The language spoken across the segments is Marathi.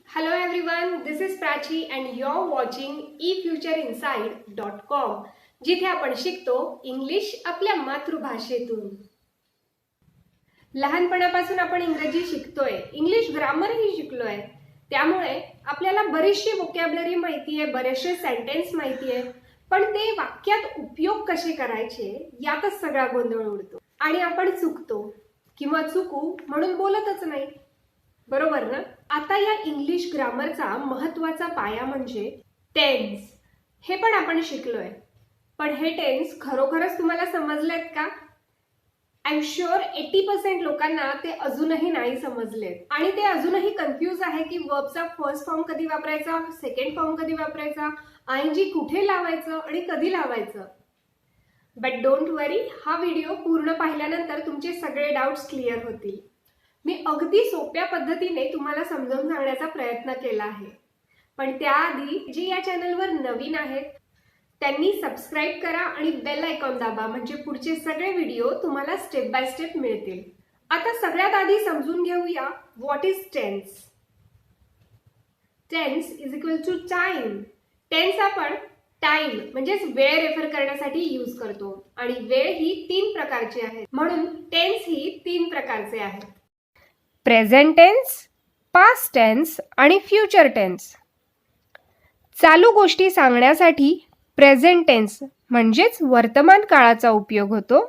Hello everyone, this is Prachi and you're watching efutureinside.com जिथे आपण शिकतो इंग्लिश आपल्या मातृभाषेतून. लहानपणापासून आपण इंग्रजी शिकतोय, इंग्लिश ग्रामरही शिकलोय. त्यामुळे आपल्याला बरीचशी व्होकॅब्युलरी माहिती आहे, बरेचसे सेंटेन्स माहिती आहे, पण ते वाक्यात उपयोग कसे करायचे यातच सगळा गोंधळ उडतो आणि आपण चुकतो किंवा चुकू म्हणून बोलतच नाही. बरोबर ना? आता या इंग्लिश ग्रामरचा महत्वाचा पाया म्हणजे टेन्स. हे पण आपण शिकलोय, पण हे टेन्स खरोखरच तुम्हाला समजलेत का? आय एम शुअर 80% लोकांना ते अजूनही नाही समजलेत आणि ते अजूनही कन्फ्यूज आहे की वर्बचा फर्स्ट फॉर्म कधी वापरायचा, सेकंड फॉर्म कधी वापरायचा, आयएनजी कुठे लावायचं आणि कधी लावायचं. बट डोंट वरी, हा व्हिडिओ पूर्ण पाहिल्यानंतर तुमचे सगळे डाऊट्स क्लिअर होतील. मी अगदी सोप्या पद्धतीने तुम्हाला समजावून सांगण्याचा प्रयत्न केला आहे. पण त्याआधी जे या चॅनलवर नवीन आहेत त्यांनी सबस्क्राईब करा आणि बेल आयकॉन दाबा, म्हणजे पुढचे सगळे व्हिडिओ तुम्हाला स्टेप बाय स्टेप मिळतील. आता सगळ्यात आधी समजून घेऊया what is tense. Tense is equal to time. Tense आपण टाइम म्हणजेच वेळ रेफर करण्यासाठी यूज करतो आणि वेळ ही 3 प्रकारची आहे, म्हणून टेन्स ही 3 प्रकारचे आहेत: प्रेझेंट टेन्स, पास्ट टेन्स आणि फ्युचर टेन्स. चालू गोष्टी सांगण्यासाठी प्रेझेंट टेन्स म्हणजेच वर्तमान काळाचा उपयोग होतो.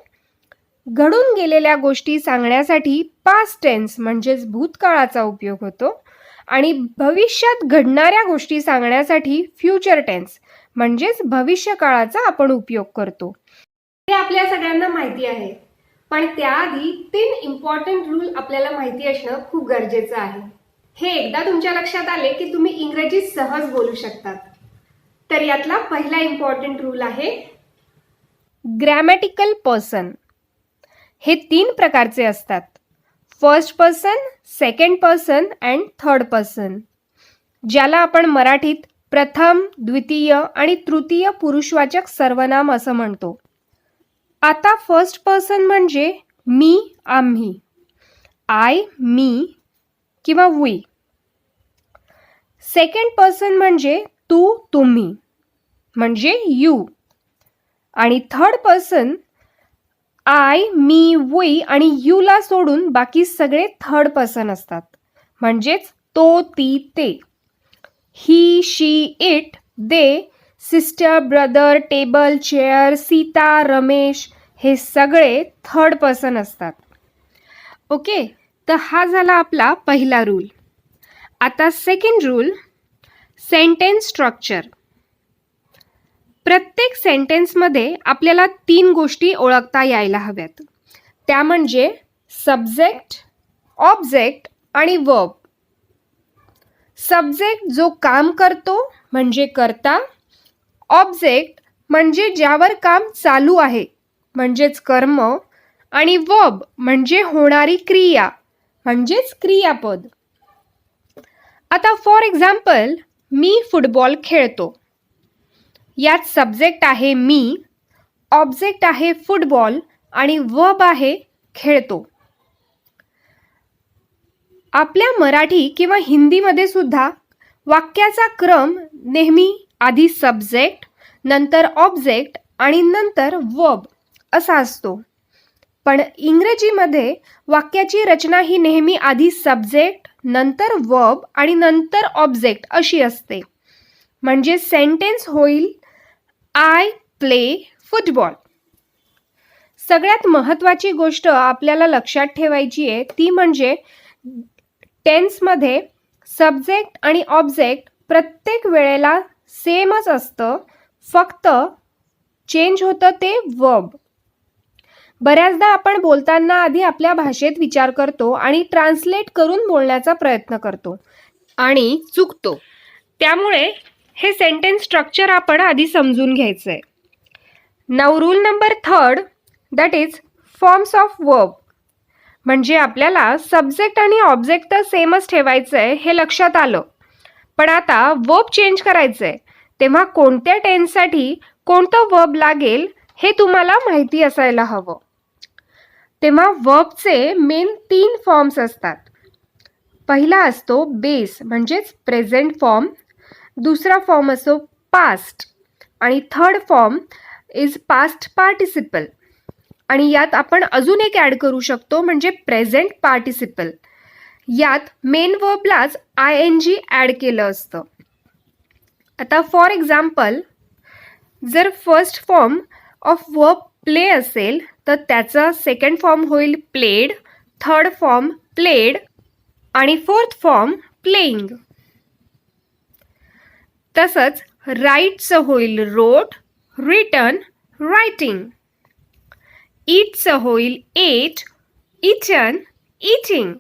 घडून गेलेल्या गोष्टी सांगण्यासाठी पास्ट टेन्स म्हणजेच भूतकाळाचा उपयोग होतो आणि भविष्यात घडणाऱ्या गोष्टी सांगण्यासाठी फ्युचर टेन्स म्हणजेच भविष्यकाळाचा आपण उपयोग करतो. हे आपल्या सगळ्यांना माहिती आहे, पण त्याआधी 3 इम्पॉर्टंट रूल आपल्याला माहिती असणं खूप गरजेचं आहे. हे एकदा तुमच्या लक्षात आले की तुम्ही इंग्रजी सहज बोलू शकतात. तर यातला पहिला इम्पॉर्टंट रूल आहे ग्रॅमॅटिकल पर्सन. हे 3 प्रकारचे असतात: first person, second person and third person, ज्याला आपण मराठीत प्रथम, द्वितीय आणि तृतीय पुरुषवाचक सर्वनाम असं म्हणतो. आता फर्स्ट पर्सन म्हणजे मी, आम्ही, आय, मी किंवा वी. सेकंड पर्सन म्हणजे तू, तुम्ही म्हणजे यू. आणि third person I, me, we आणि यूला सोडून बाकी सगळे थर्ड पर्सन असतात, म्हणजेच तो, ती, ते. He, she, it, they, sister, brother, table, chair, Sita, Ramesh हे सगळे थर्ड पर्सन असतात. ओके, तर हा झाला आपला पहिला रूल. आता सेकंड रूल, सेंटेन्स स्ट्रक्चर. प्रत्येक सेंटेन्समध्ये आपल्याला 3 गोष्टी ओळखता यायला हव्यात. त्या म्हणजे सब्जेक्ट, ऑब्जेक्ट आणि वर्ब. सब्जेक्ट जो काम करतो म्हणजे कर्ता, ऑब्जेक्ट म्हणजे ज्यावर काम चालू आहे म्हणजेच कर्म, आणि वर्ब म्हणजे होणारी क्रिया म्हणजेच क्रियापद. आता फॉर एक्झाम्पल, मी फुटबॉल खेळतो. यात सब्जेक्ट आहे मी, ऑब्जेक्ट आहे फुटबॉल आणि वर्ब आहे खेळतो. आपल्या मराठी किंवा हिंदीमध्ये सुद्धा वाक्याचा क्रम नेहमी आधी सब्जेक्ट, नंतर ऑब्जेक्ट आणि नंतर वर्ब असा असतो. पण इंग्रजीमध्ये वाक्याची रचना ही नेहमी आधी सब्जेक्ट, नंतर वर्ब आणि नंतर ऑब्जेक्ट अशी असते. म्हणजे सेंटेन्स होईल आय प्ले फुटबॉल. सगळ्यात महत्त्वाची गोष्ट आपल्याला लक्षात ठेवायची आहे ती म्हणजे टेन्समध्ये सब्जेक्ट आणि ऑब्जेक्ट प्रत्येक वेळेला सेमच असतं, फक्त चेंज होतं ते वर्ब. बऱ्याचदा आपण बोलताना आधी आपल्या भाषेत विचार करतो आणि ट्रान्सलेट करून बोलण्याचा प्रयत्न करतो आणि चुकतो. त्यामुळे हे सेंटेन्स स्ट्रक्चर आपण आधी समजून घ्यायचं आहे. Now rule number 3, that is forms of verb. म्हणजे आपल्याला सब्जेक्ट आणि ऑब्जेक्ट तर सेमच ठेवायचं आहे हे लक्षात आलं, पण आता वर्ब चेंज करायचं आहे, तेव्हा कोणत्या टेन्ससाठी कोणतं वर्ब लागेल हे तुम्हाला माहिती असायला हवं. तेव्हा वर्बचे मेन 3 फॉर्म्स असतात. पहिला असतो बेस म्हणजेच प्रेझेंट फॉर्म, दुसरा फॉर्म असतो पास्ट आणि third form is past participle. आणि यात आपण अजून एक ॲड करू शकतो म्हणजे प्रेझेंट पार्टिसिपल. यात मेन वर्बलाच ING ॲड केलं असतं. आता फॉर एक्झाम्पल जर first form of verb play असेल तर त्याचा सेकंड फॉर्म होईल प्लेड, थर्ड फॉर्म प्लेड आणि फोर्थ फॉर्म प्लेइंग. तसंच राईटचं होईल रोट, रिटन, रायटिंग. ईटचं होईल एट, इटन, ईटिंग.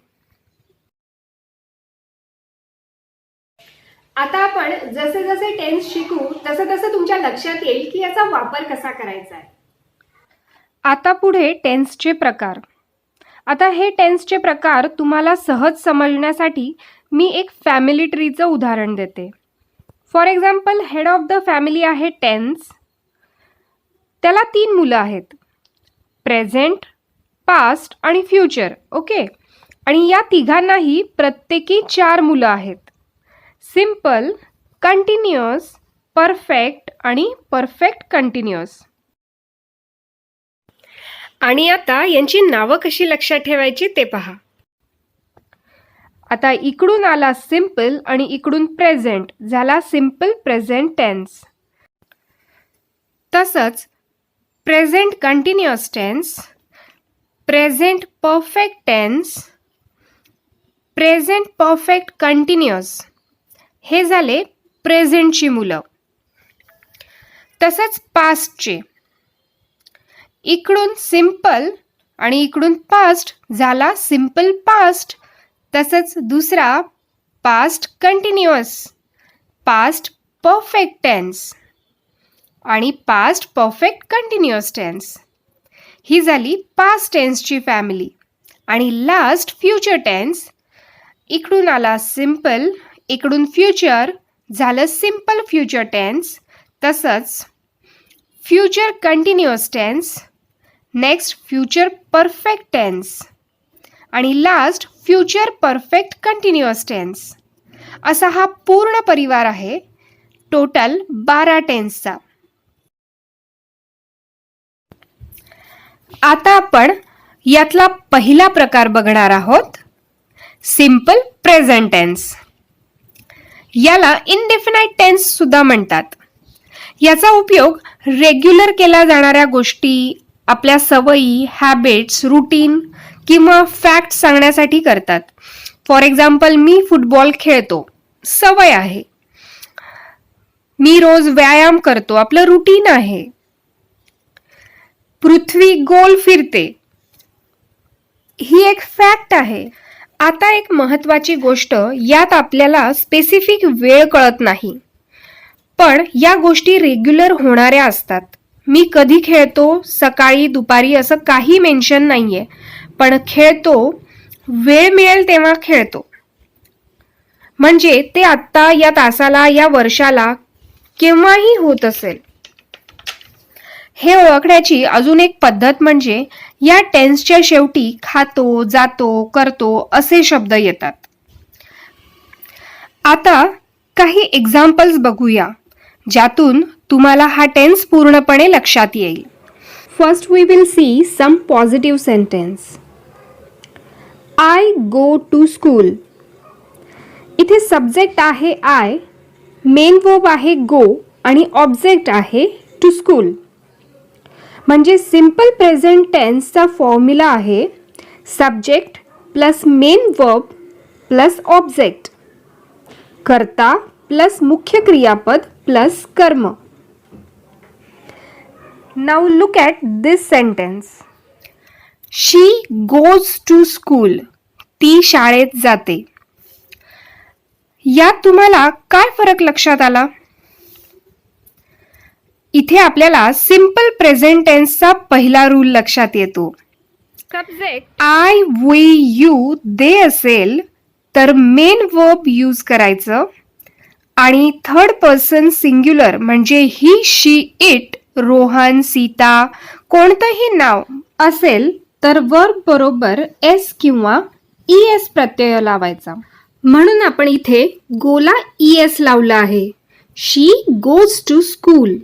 आता आपण जसे जसे टेन्स शिकू तसं तसं तुमच्या लक्षात येईल की याचा वापर कसा करायचा आहे. आता पुढे टेन्सचे प्रकार. आता हे टेन्सचे प्रकार तुम्हाला सहज समजण्यासाठी मी एक फॅमिली ट्रीचं उदाहरण देते. For example head of the family आहे टेन्स. त्याला 3 मुलं आहेत, प्रेझेंट, पास्ट आणि फ्युचर. ओके. आणि या तिघांनाही प्रत्येकी 4 मुलं आहेत, सिम्पल, कंटिन्युअस, परफेक्ट आणि परफेक्ट कंटिन्युअस. आणि आता यांची नावं कशी लक्षात ठेवायची ते पहा. आता इकडून आला सिम्पल आणि इकडून प्रेझेंट, झाला सिम्पल प्रेझेंट टेन्स. तसंच present continuous tense, present perfect tense, present perfect continuous हे झाले प्रेझेंटची मुलं. तसंच पास्टचे, इकडून सिम्पल आणि इकडून पास्ट झाला सिम्पल पास्ट. तसंच दुसरा past continuous, past perfect tense आणि पास्ट परफेक्ट कंटिन्युअस टेन्स. ही झाली पास्ट टेन्सची फॅमिली. आणि लास्ट फ्युचर टेन्स, इकडून आला सिम्पल, इकडून फ्युचर झालं सिम्पल फ्युचर टेन्स. तसंच future continuous tense, next future perfect tense आणि last future perfect continuous tense. असा हा पूर्ण परिवार आहे टोटल 12 टेन्सचा. आता आपण यातला पहिला प्रकार बघणार आहोत, सिम्पल प्रेझेंट टेन्स. याला इनडेफिनाइट टेन्स सुद्धा म्हणतात. याचा उपयोग रेग्युलर केल्या जाणाऱ्या गोष्टी, आपल्या सवयी, हॅबिट्स, रुटीन किंवा फॅक्ट सांगण्यासाठी करतात. फॉर एक्झाम्पल मी फुटबॉल खेळतो, सवय आहे. मी रोज व्यायाम करतो, आपलं रुटीन आहे. पृथ्वी गोल फिरते, ही एक फॅक्ट आहे. आता एक महत्त्वाची गोष्ट, यात आपल्याला स्पेसिफिक वेळ कळत नाही, पण या गोष्टी रेग्युलर होणाऱ्या असतात. मी कधी खेळतो, सकाळी दुपारी असं काही मेन्शन नाहीये, पण खेळतो, वेळ मिळेल तेव्हा खेळतो. म्हणजे ते आत्ता, या तासाला, या वर्षाला केव्हाही होत असेल. हे ओळखण्याची अजून एक पद्धत म्हणजे या टेन्सच्या शेवटी खातो, जातो, करतो असे शब्द येतात. आता काही एक्झाम्पल्स बघूया ज्यातून तुम्हाला हा टेन्स पूर्णपणे लक्षात येईल. First we will see some positive sentence. I go to school. इथे सब्जेक्ट आहे आय, मेन वर्ब आहे गो आणि ऑब्जेक्ट आहे टू स्कूल. म्हणजे सिम्पल प्रेझेंट टेन्सचा फॉर्म्युला आहे subject plus main verb plus object, कर्ता प्लस मुख्य क्रियापद प्लस कर्म. Now look at this sentence. She goes to school. ती शाळेत जाते. यात तुम्हाला काय फरक लक्षात आला? इथे आपल्याला सिम्पल प्रेझेंट टेन्सचा पहिला रूल लक्षात येतो. Subject I, we, you, they असेल तर मेन वर्ब यूज करायचं आणि थर्ड पर्सन सिंग्युलर म्हणजे ही, शी, इट, रोहन, सीता कोणतंही नाव असेल तर वर्ब बरोबर एस किंवा ES प्रत्यय लावायचा. म्हणून आपण इथे गोला ES लावला आहे. She goes to school.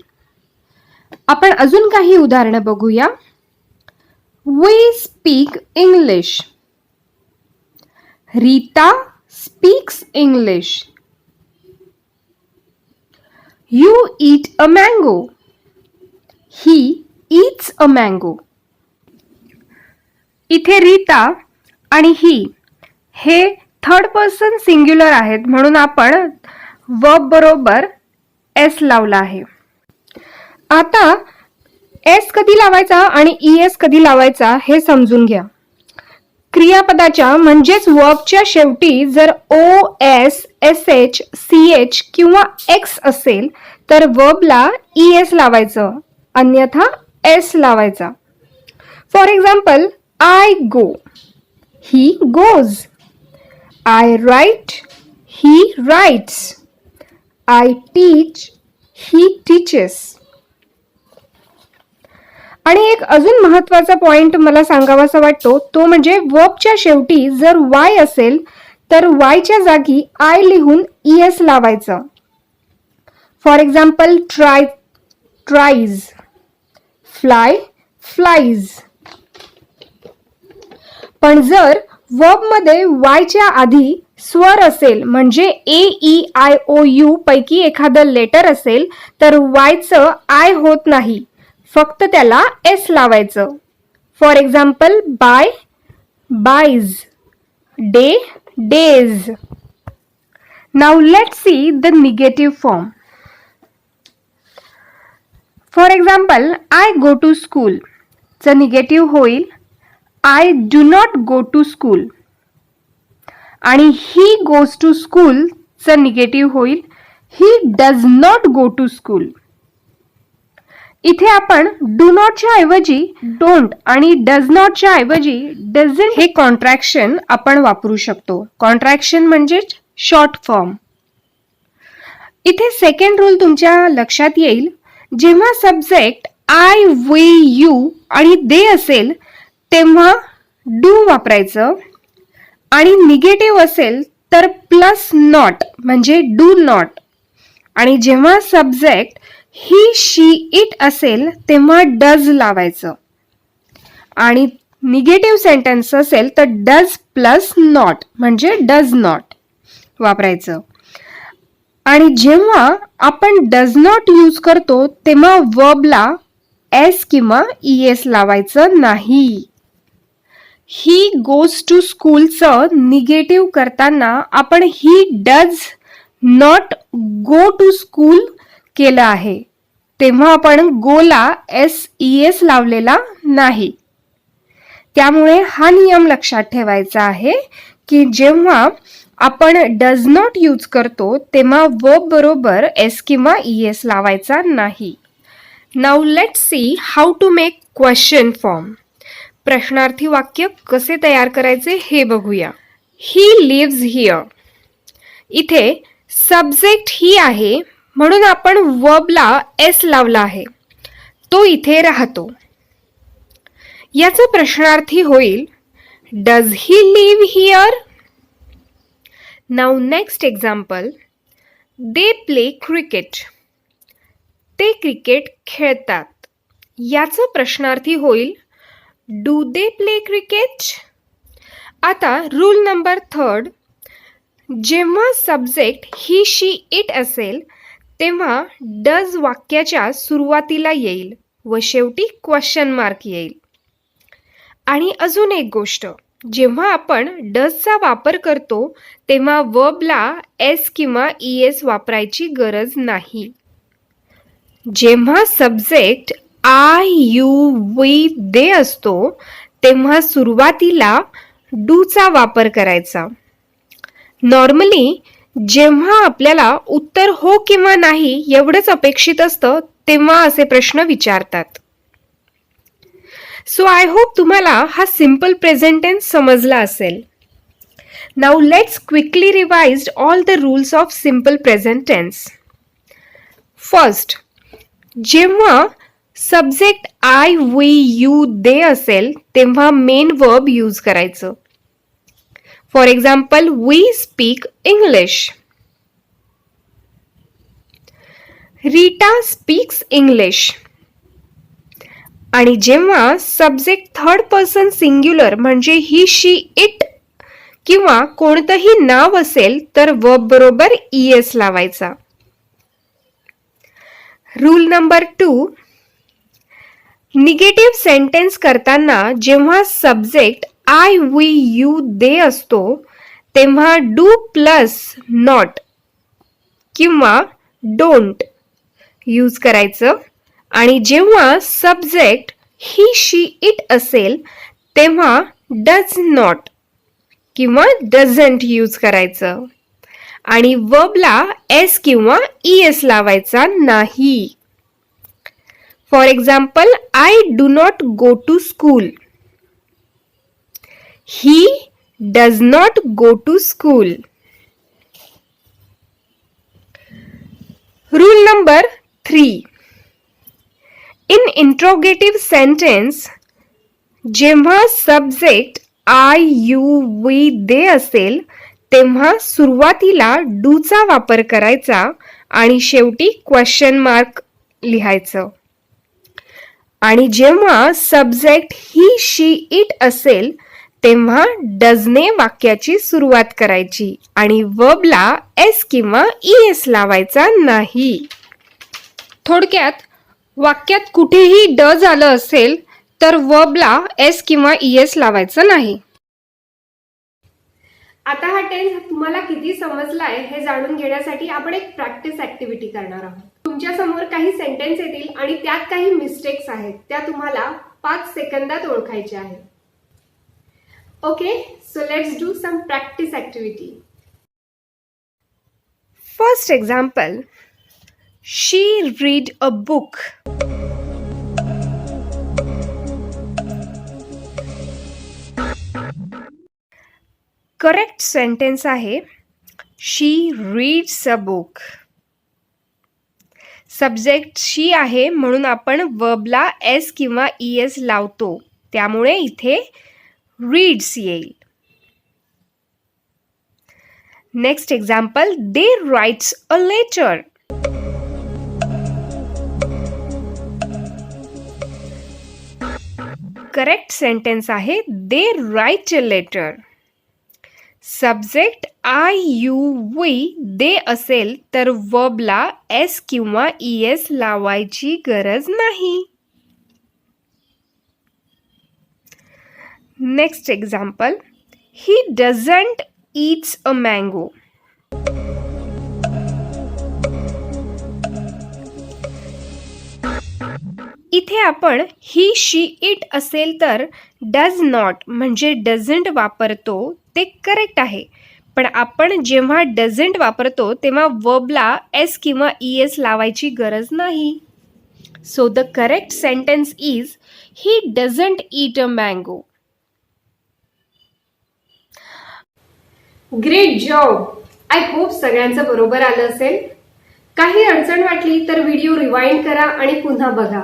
आपण अजून काही उदाहरणं बघूया. We speak English. Rita speaks English. You eat a mango. He eats a mango. इथे रीता आणि ही हे थर्ड पर्सन सिंग्युलर आहेत, म्हणून आपण वर्ब बरोबर एस लावला आहे. आता एस कधी लावायचा आणि ES कधी लावायचा हे समजून घ्या. क्रियापदाच्या म्हणजेच वर्बच्या शेवटी जर OS, SH, CH किंवा X असेल तर वर्बला ES लावायचं, अन्यथा S लावायचा. For example, I go, he goes. I write, he writes. I teach, he teaches. आणि एक अजून महत्त्वाचा पॉइंट मला सांगावासा वाटतो, तो म्हणजे वर्बच्या शेवटी जर Y असेल तर Yच्या जागी I लिहून ES लावायचं. For example, try tries, fly flies. पण जर वर्ब मध्ये Yच्या आधी स्वर असेल म्हणजे AEIOU पैकी एखादं लेटर असेल तर Yचं I होत नाही, फक्त त्याला S लावायचं. For example, buy buys, day days. Now let's see the negative form. For example, I go to school चं निगेटिव्ह होईल I do not go to school. आणि ही गोज टू स्कूल चं निगेटिव्ह होईल he does not go to school. इथे आपण डू नॉटच्या ऐवजी डोंट आणि डज नॉटच्या ऐवजी डझंट हे कॉन्ट्रॅक्शन आपण वापरू शकतो. कॉन्ट्रॅक्शन म्हणजे शॉर्ट फॉर्म. इथे सेकंड रूल तुमच्या लक्षात येईल. जेव्हा सब्जेक्ट आय, वी, यू आणि दे असेल तेव्हा डू वापरायचं, आणि निगेटिव्ह असेल तर प्लस नॉट म्हणजे डू नॉट. आणि जेव्हा सब्जेक्ट ही, शी, इट असेल तेव्हा डज लावायचं, आणि निगेटिव्ह सेंटेन्स असेल तर डज प्लस नॉट म्हणजे डज नॉट वापरायचं. आणि जेव्हा आपण डज नॉट यूज करतो तेव्हा वर्बला S किंवा ES लावायचं नाही. ही गोज टू स्कूलचं निगेटिव्ह करताना आपण he does not go to school केलं आहे, तेव्हा आपण गोला SES लावलेला नाही. त्यामुळे हा नियम लक्षात ठेवायचा आहे की जेव्हा आपण डज नॉट यूज करतो तेव्हा वर्ब बरोबर S किंवा ES लावायचा नाही. Now let's see how to make question form. प्रश्नार्थी वाक्य कसे तयार करायचे हे बघूया. He lives here. इथे सब्जेक्ट ही आहे म्हणून आपण वर्बला S लावला आहे, तो इथे राहतो. याचा प्रश्नार्थी होईल does he live here. Now next example, they play cricket. ते क्रिकेट खेळतात. याचं प्रश्नार्थी होईल डू दे प्ले क्रिकेट. आता रूल नंबर 3, जेव्हा सब्जेक्ट ही, शी, इट असेल तेव्हा डज वाक्याच्या सुरुवातीला येईल व शेवटी क्वेश्चन मार्क येईल. आणि अजून एक गोष्ट, जेव्हा आपण डजचा वापर करतो तेव्हा वर्बला S किंवा ES वापरायची गरज नाही. जेव्हा सब्जेक्ट आय, यू, वी, दे असतो तेव्हा सुरुवातीला डूचा वापर करायचा. नॉर्मली जेव्हा आपल्याला उत्तर हो किंवा नाही एवढंच अपेक्षित असतं तेव्हा असे प्रश्न विचारतात. सो आय होप तुम्हाला हा सिंपल प्रेझेंट टेन्स समजला असेल. Now let's quickly revise all the rules of simple present tense. First, जेव्हा subject I, we, you, they असेल तेव्हा मेन वर्ब यूज करायचं. For example, we speak English. Rita speaks English. आणि जेव्हा सब्जेक्ट थर्ड पर्सन सिंग्युलर म्हणजे ही, शी, इट किंवा कोणतंही नाव असेल तर वर्ब बरोबर ईएस लावायचा. रूल नंबर 2, निगेटिव्ह सेंटेन्स करताना जेव्हा subject I, we, you, they असतो तेव्हा डू प्लस नॉट किंवा डोंट यूज करायचं. आणि जेव्हा सब्जेक्ट ही, शी, इट असेल तेव्हा डज नॉट किंवा डझंट यूज करायचं. आणि वर्बला एस किंवा ईएस लावायचा नाही. For example, I do not go to school. He does not go to school. Rule number 3, in interrogative sentence जेव्हा subject I, you, we, they असेल तेव्हा सुरुवातीला डूचा वापर करायचा आणि शेवटी क्वेश्चन मार्क लिहायचं. आणि जेव्हा सब्जेक्ट ही, शी, इट असेल तेव्हा डजने वाक्याची सुरुवात करायची आणि वर्बला एस किंवा ईएस लावायचा नाही. थोडक्यात, वाक्यात कुठेही डज आलं असेल तर वर्बला एस किंवा ईएस लावायचं नाही. आता हा टेन्स तुम्हाला किती समजलाय हे जाणून घेण्यासाठी आपण एक प्रॅक्टिस ऍक्टिव्हिटी करणार आहोत. तुमच्या समोर काही सेंटेन्स येतील आणि त्यात काही मिस्टेक्स आहेत, त्या तुम्हाला 5 सेकंदात ओळखायच्या आहेत. Okay, so let's do some practice activity. First example, she read a book. Correct sentence आहे she reads a book. Subject she आहे म्हणून आपण वर्बला एस किंवा ईएस लावतो, त्यामुळे इथे रीड्स येईल. Next example, they writes a letter. Correct sentence आहे they write a letter. Subject I, you, we, they असेल तर वर्बला एस किंवा ईएस लावायची गरज नाही. Next example, he doesn't eats a mango. इथे आपण ही, शी, इट असेल तर डज नॉट म्हणजे डझंट वापरतो, ते करेक्ट आहे. पण आपण जेव्हा डझंट वापरतो तेव्हा वर्बला एस किंवा ईएस लावायची गरज नाही. So the correct sentence is he doesn't eat a mango. Great job. I hope सगळ्यांचं बरोबर आलं असेल. काही अडचण वाटली तर व्हिडिओ रिवाइंड करा आणि पुन्हा बघा.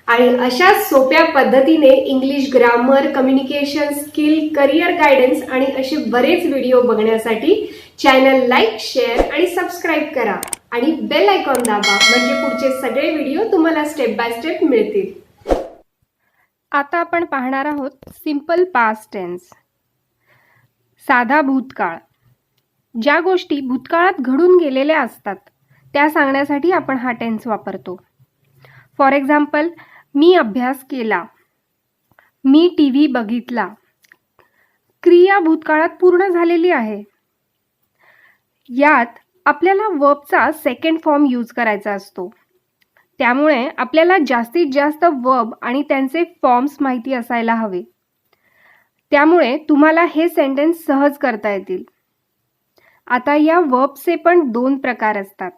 आणि अशा सोप्या पद्धतीने English grammar, communication skill, career guidance आणि असे बरेच व्हिडिओ बघण्यासाठी चॅनल लाईक, शेअर आणि सबस्क्राईब करा आणि बेल आयकॉन दाबा म्हणजे पुढचे सगळे व्हिडिओ तुम्हाला स्टेप बाय स्टेप मिळतील. आता आपण पाहणार आहोत सिंपल पास्ट टेन्स, साधा भूतकाळ. ज्या गोष्टी भूतकाळात घडून गेलेल्या असतात त्या सांगण्यासाठी आपण हा टेन्स वापरतो. फॉर एक्झाम्पल, मी अभ्यास केला, मी टीव्ही बघितला. क्रिया भूतकाळात पूर्ण झालेली आहे. यात आपल्याला वर्बचा सेकंड फॉर्म यूज करायचा असतो, त्यामुळे आपल्याला जास्तीत जास्त वर्ब आणि त्यांचे फॉर्म्स माहिती असायला हवे. त्यामुळे तुम्हाला हे सेंटेन्स सहज करता येतील. आता या वर्बचे पण 2 प्रकार असतात,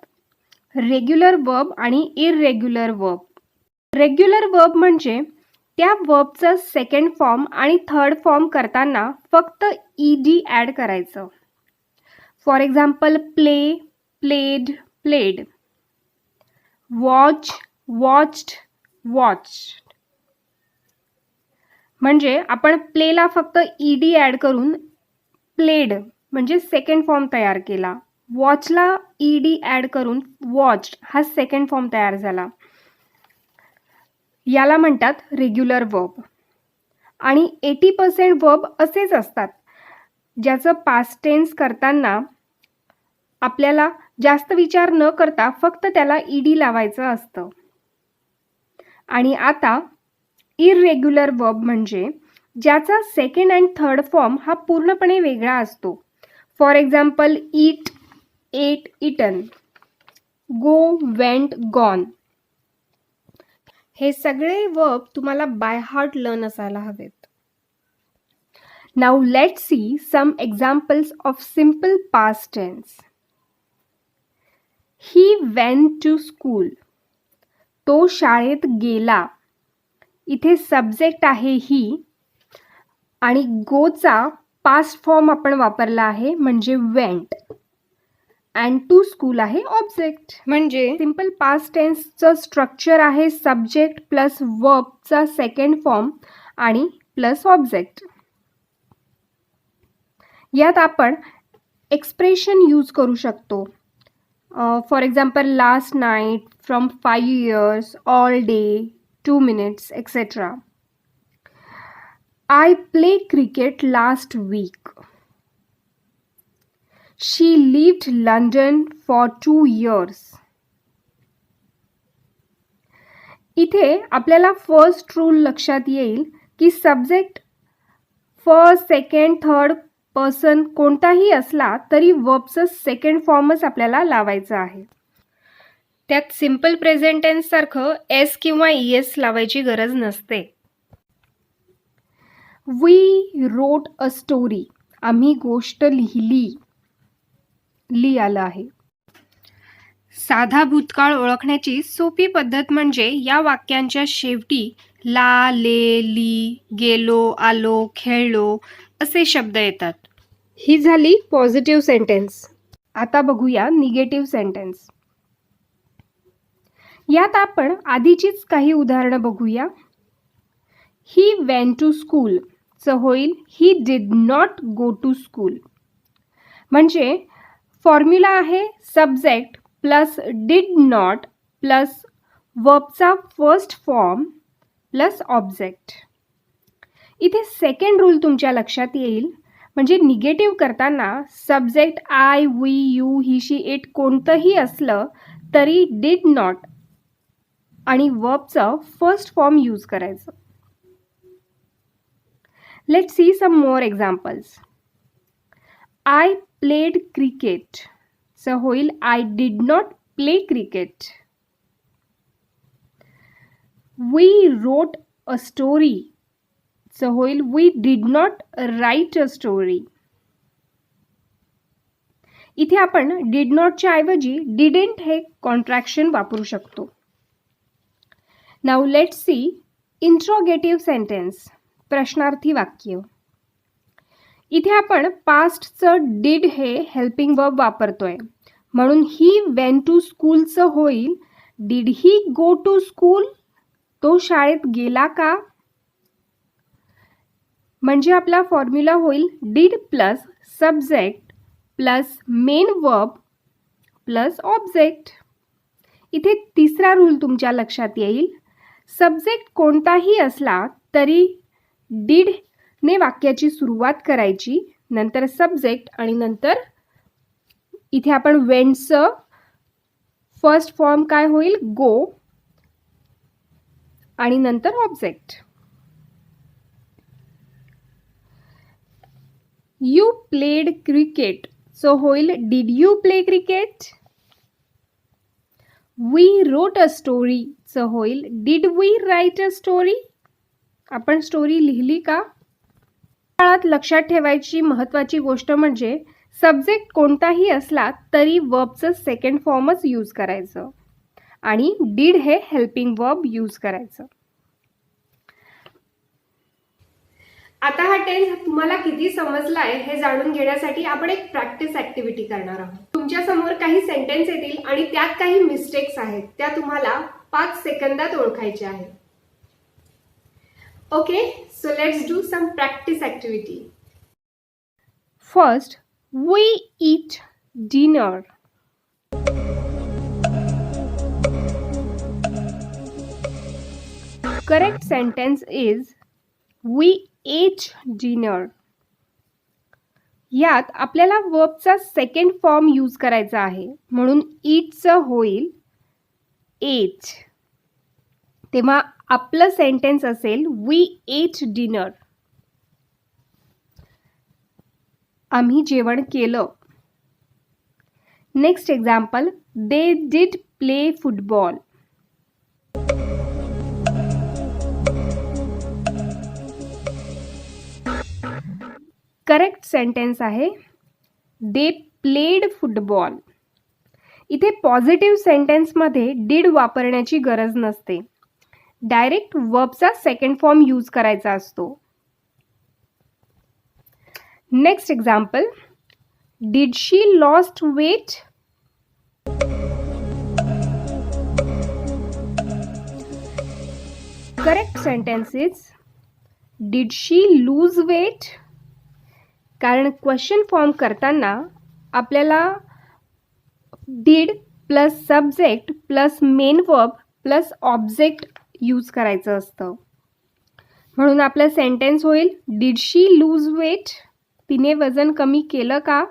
रेग्युलर वर्ब आणि इररेग्युलर वर्ब. रेग्युलर वर्ब म्हणजे त्या वर्बचं सेकंड फॉर्म आणि थर्ड फॉर्म करताना फक्त ईडी ॲड करायचं. For example, play, played, played. Watch, watched, watched. म्हणजे आपण प्लेला फक्त ईडी ॲड करून प्लेड म्हणजे सेकंड फॉर्म तयार केला. वॉचला ईडी ॲड करून वॉच्ड हा सेकंड फॉर्म तयार झाला. याला म्हणतात रेग्युलर वर्ब. आणि 80% वर्ब असेच असतात ज्याचं पास्ट टेन्स करताना आपल्याला जास्त विचार न करता फक्त त्याला ईडी लावायचं असतं. आणि आता इररेग्युलर वर्ब म्हणजे ज्याचा सेकंड अँड थर्ड फॉर्म हा पूर्णपणे वेगळा असतो. For example eat, ate, eaten, go, went, gone. हे सगळे वर्ब तुम्हाला बाय हार्ट लर्न असायला हवेत. Now let's see some examples of simple past tense. He went to school. तो शाळेत गेला. इथे सब्जेक्ट आहे ही आणि गोचा पास्ट फॉर्म आपण वापरला आहे म्हणजे वेंट. अँड टू स्कूल आहे ऑब्जेक्ट. म्हणजे सिम्पल पास्ट टेन्सचं स्ट्रक्चर आहे सब्जेक्ट प्लस वर्बचा सेकंड फॉर्म आणि प्लस ऑब्जेक्ट. यात आपण एक्सप्रेशन यूज करू शकतो. For example last night, from 5 years, all day, 2 minutes, etc. I play cricket last week. She lived London for 2 years. इथे आपल्याला फर्स्ट रूल लक्षात येईल की subject first, second, third person कोणताही असला तरी वर्बचं सेकंड फॉर्मच आपल्याला लावायचं आहे. त्यात सिम्पल प्रेझेंट टेन्स सारखं एस किंवा ईएस लावायची गरज नसते. We wrote a story. आम्ही गोष्ट लिहिली. ली आलं आहे. साधा भूतकाळ ओळखण्याची सोपी पद्धत म्हणजे या वाक्यांच्या शेवटी ला, ले, ली, गेलो, आलो, खेळलो असे शब्द येतात. ही झाली पॉझिटिव्ह सेंटेन्स. आता बघूया निगेटिव्ह सेंटेन्स. यात आपण आधीचीच काही उदाहरणं बघूया. ही वेंट टू स्कूल चं होईल he did not go to school. म्हणजे फॉर्म्युला आहे subject plus did not plus वर्बचा फर्स्ट फॉर्म प्लस ऑब्जेक्ट. इथे सेकंड रूल तुमच्या लक्षात येईल. म्हणजे निगेटिव्ह करताना subject I, we, you, he, she, it कोणतंही असलं तरी डिड नॉट आणि वर्बचं फर्स्ट फॉर्म यूज करायचं. Let's see some more examples. I played cricket चं होईल I did not play cricket. We wrote a story चं होईल we did not write a story. इथे आपण डिड नॉटच्या ऐवजी डिडंट हे कॉन्ट्रॅक्शन वापरू शकतो. Now let's see interrogative sentence. प्रश्नार्थी वाक्य. इथे आपण पास्टचं डिड हे हेल्पिंग वर्ब वापरतोय म्हणून ही वेंट टू स्कूलचं होईल did he go to school. तो शाळेत गेला का. म्हणजे आपला फॉर्म्युला होईल did plus subject plus main verb plus object. इथे तिसरा रूल तुमच्या लक्षात येईल. सब्जेक्ट कोणताही असला तरी डिड ने वाक्याची सुरुवात करायची, नंतर सब्जेक्ट आणि नंतर इथे आपण वेंटचं फर्स्ट फॉर्म काय होईल गो आणि नंतर object. You played cricket so होईल did you play cricket. We wrote a story चं होईल did we write a story. आपण स्टोरी लिहिली का. काळात लक्षात ठेवायची महत्त्वाची गोष्ट म्हणजे सब्जेक्ट कोणताही असला तरी वर्बचं सेकंड फॉर्मच यूज करायचं आणि डिड हे हेल्पिंग वर्ब यूज करायचं. आता हा टेन्स तुम्हाला किती समजला आहे हे जाणून घेण्यासाठी आपण एक प्रॅक्टिस ऍक्टिव्हिटी करणार आहोत. तुमच्या समोर काही सेंटेन्स येतील आणि त्यात काही मिस्टेक्स आहेत त्या तुम्हाला 5 सेकंदात ओळखायच्या आहेत. Okay, so let's do some practice activity. First, we eat dinner. Correct sentence is we ate dinner. यात आपल्याला वर्बचा सेकंड फॉर्म यूज करायचा आहे, म्हणून ईटचं होईल एट. तेव्हा आपलं सेंटेन्स असेल वी एट डिनर. आम्ही जेवण केलं. Next example, they did play football. Correct sentence आहे दे प्लेड फुटबॉल. इथे पॉझिटिव्ह सेंटेन्समध्ये डिड वापरण्याची गरज नसते, डायरेक्ट वर्बचा सेकंड फॉर्म यूज करायचा असतो. Next example, did she lost weight. Correct sentence is did she lose weight. कारण क्वेश्चन फॉर्म करताना आपल्याला did plus subject plus main verb plus object use करायचं असतं, म्हणून आपलं सेंटेन्स होईल डिड शी लूज वेट. तिने वजन कमी केलं का.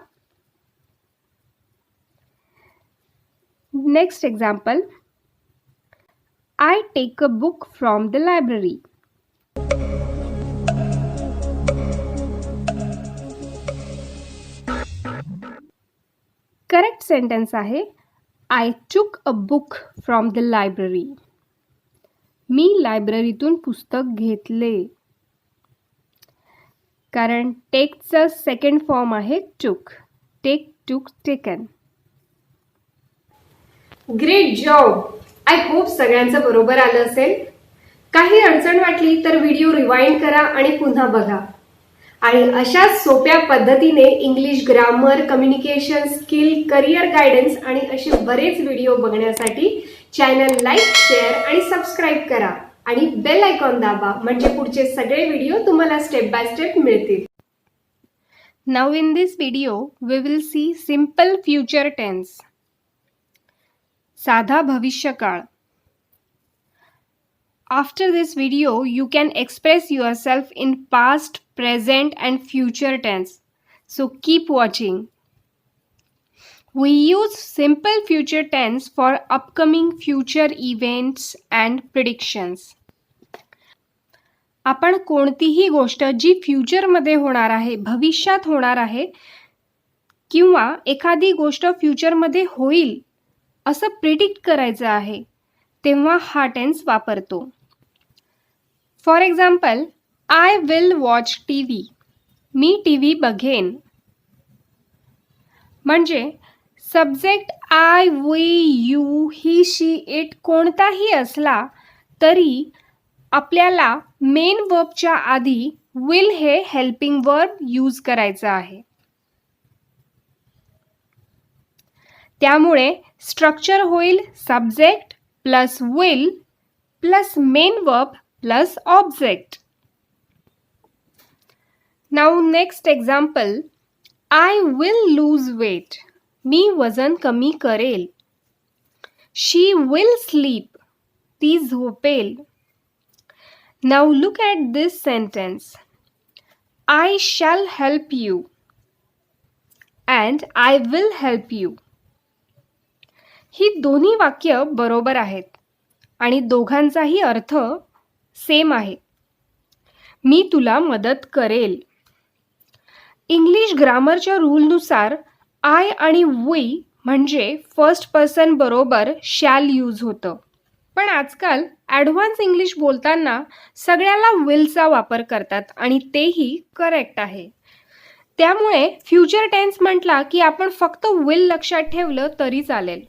Next example, I take a book from the library. Correct sentence आहे I took a book from the library. मी लायब्ररीतून पुस्तक घेतले. कारण टेकचं सेकंड फॉर्म आहे टूक. टेक, टूक, taken. Great job. I hope सगळ्यांचं बरोबर आलं असेल. काही अडचण वाटली तर व्हिडिओ रिवाइंड करा आणि पुन्हा बघा. आणि अशा सोप्या पद्धतीने English grammar, communication skill, career guidance आणि असे बरेच व्हिडिओ बघण्यासाठी चॅनल लाईक, शेअर आणि सबस्क्राईब करा आणि बेल आयकॉन दाबा, म्हणजे पुढचे सगळे व्हिडिओ तुम्हाला स्टेप बाय स्टेप मिळतील. Now in this video we will see simple future tense. साधा भविष्यकाळ. After this video, you can express yourself in past, present and future tense. So keep watching. We use simple future tense for upcoming future events and predictions. आपण कोणतीही गोष्ट जी फ्युचरमध्ये होणार आहे, भविष्यात होणार आहे, किंवा एखादी गोष्ट फ्युचरमध्ये होईल असं प्रिडिक्ट करायचं आहे, तेव्हा हा टेन्स वापरतो. For example, I will watch TV. मी TV बघेन. म्हणजे subject I, we, you, he, she, it कोणताही असला तरी आपल्याला मेन वर्बच्या आधी विल हे हेल्पिंग वर्ब यूज करायचं आहे. त्यामुळे स्ट्रक्चर होईल subject plus will plus main verb plus object. Now next example, I will lose weight. मी वजन कमी करेल. She will sleep. ती झोपेल. Now look at this sentence. I shall help you and I will help you. ही दोन्ही वाक्य बरोबर आहेत आणि दोघांचाही अर्थ सेम आहे. मी तुला मदत करेल. इंग्लिश ग्रामरच्या रूलनुसार आय आणि वी म्हणजे फर्स्ट पर्सन बरोबर शॅल यूज होतं, पण आजकाल ॲडव्हान्स इंग्लिश बोलताना सगळ्याला विलचा वापर करतात आणि तेही करेक्ट आहे. त्यामुळे फ्युचर टेन्स म्हटला की आपण फक्त विल लक्षात ठेवलं तरी चालेल.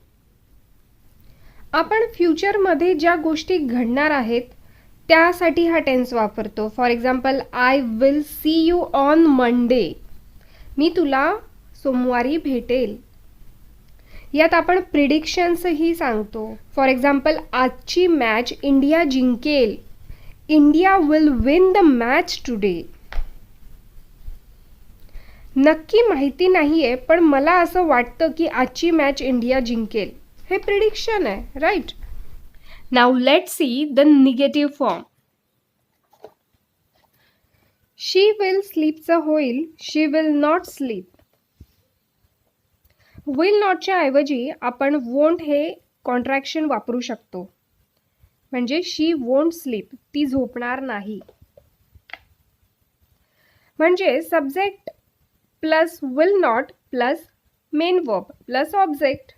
आपण फ्युचरमध्ये ज्या गोष्टी घडणार आहेत त्यासाठी हा टेन्स वापरतो. For example, I will see you on Monday. मी तुला सोमवारी भेटेल. यात आपण प्रिडिक्शन्सही सांगतो. फॉर एक्झाम्पल, आजची मॅच इंडिया जिंकेल. India will win the match today. नक्की माहिती नाहीये, पण मला असं वाटतं की आजची मॅच इंडिया जिंकेल. हे प्रिडिक्शन आहे, right? Now let's see the negative form. She will स्लीपचं होईल she will not sleep. Will नॉटच्या ऐवजी आपण वोंट हे कॉन्ट्रॅक्शन वापरू शकतो. म्हणजे शी वोंट स्लीप, ती झोपणार नाही. म्हणजे subject plus will not plus main verb plus object.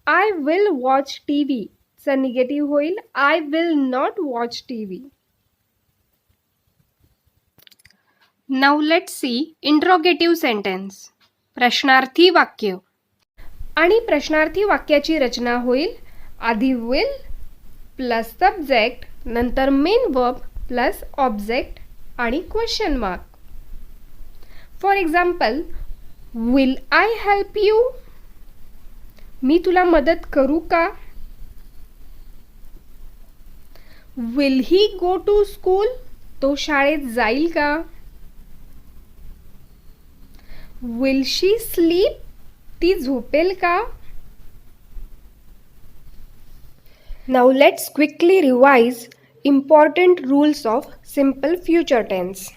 I will watch TV चा निगेटिव्ह होईल I will not watch TV. Now let's see interrogative sentence. प्रश्नार्थी वाक्य. आणि प्रश्नार्थी वाक्याची रचना होईल आधी विल प्लस सब्जेक्ट, नंतर मेन वर्ब प्लस ऑब्जेक्ट आणि question mark. For example, will I help you? मी तुला मदत करू का? Will he go to school? तो शाळेत जाईल का? Will she sleep? ती झोपेल का? Now let's quickly revise important rules of simple future tense.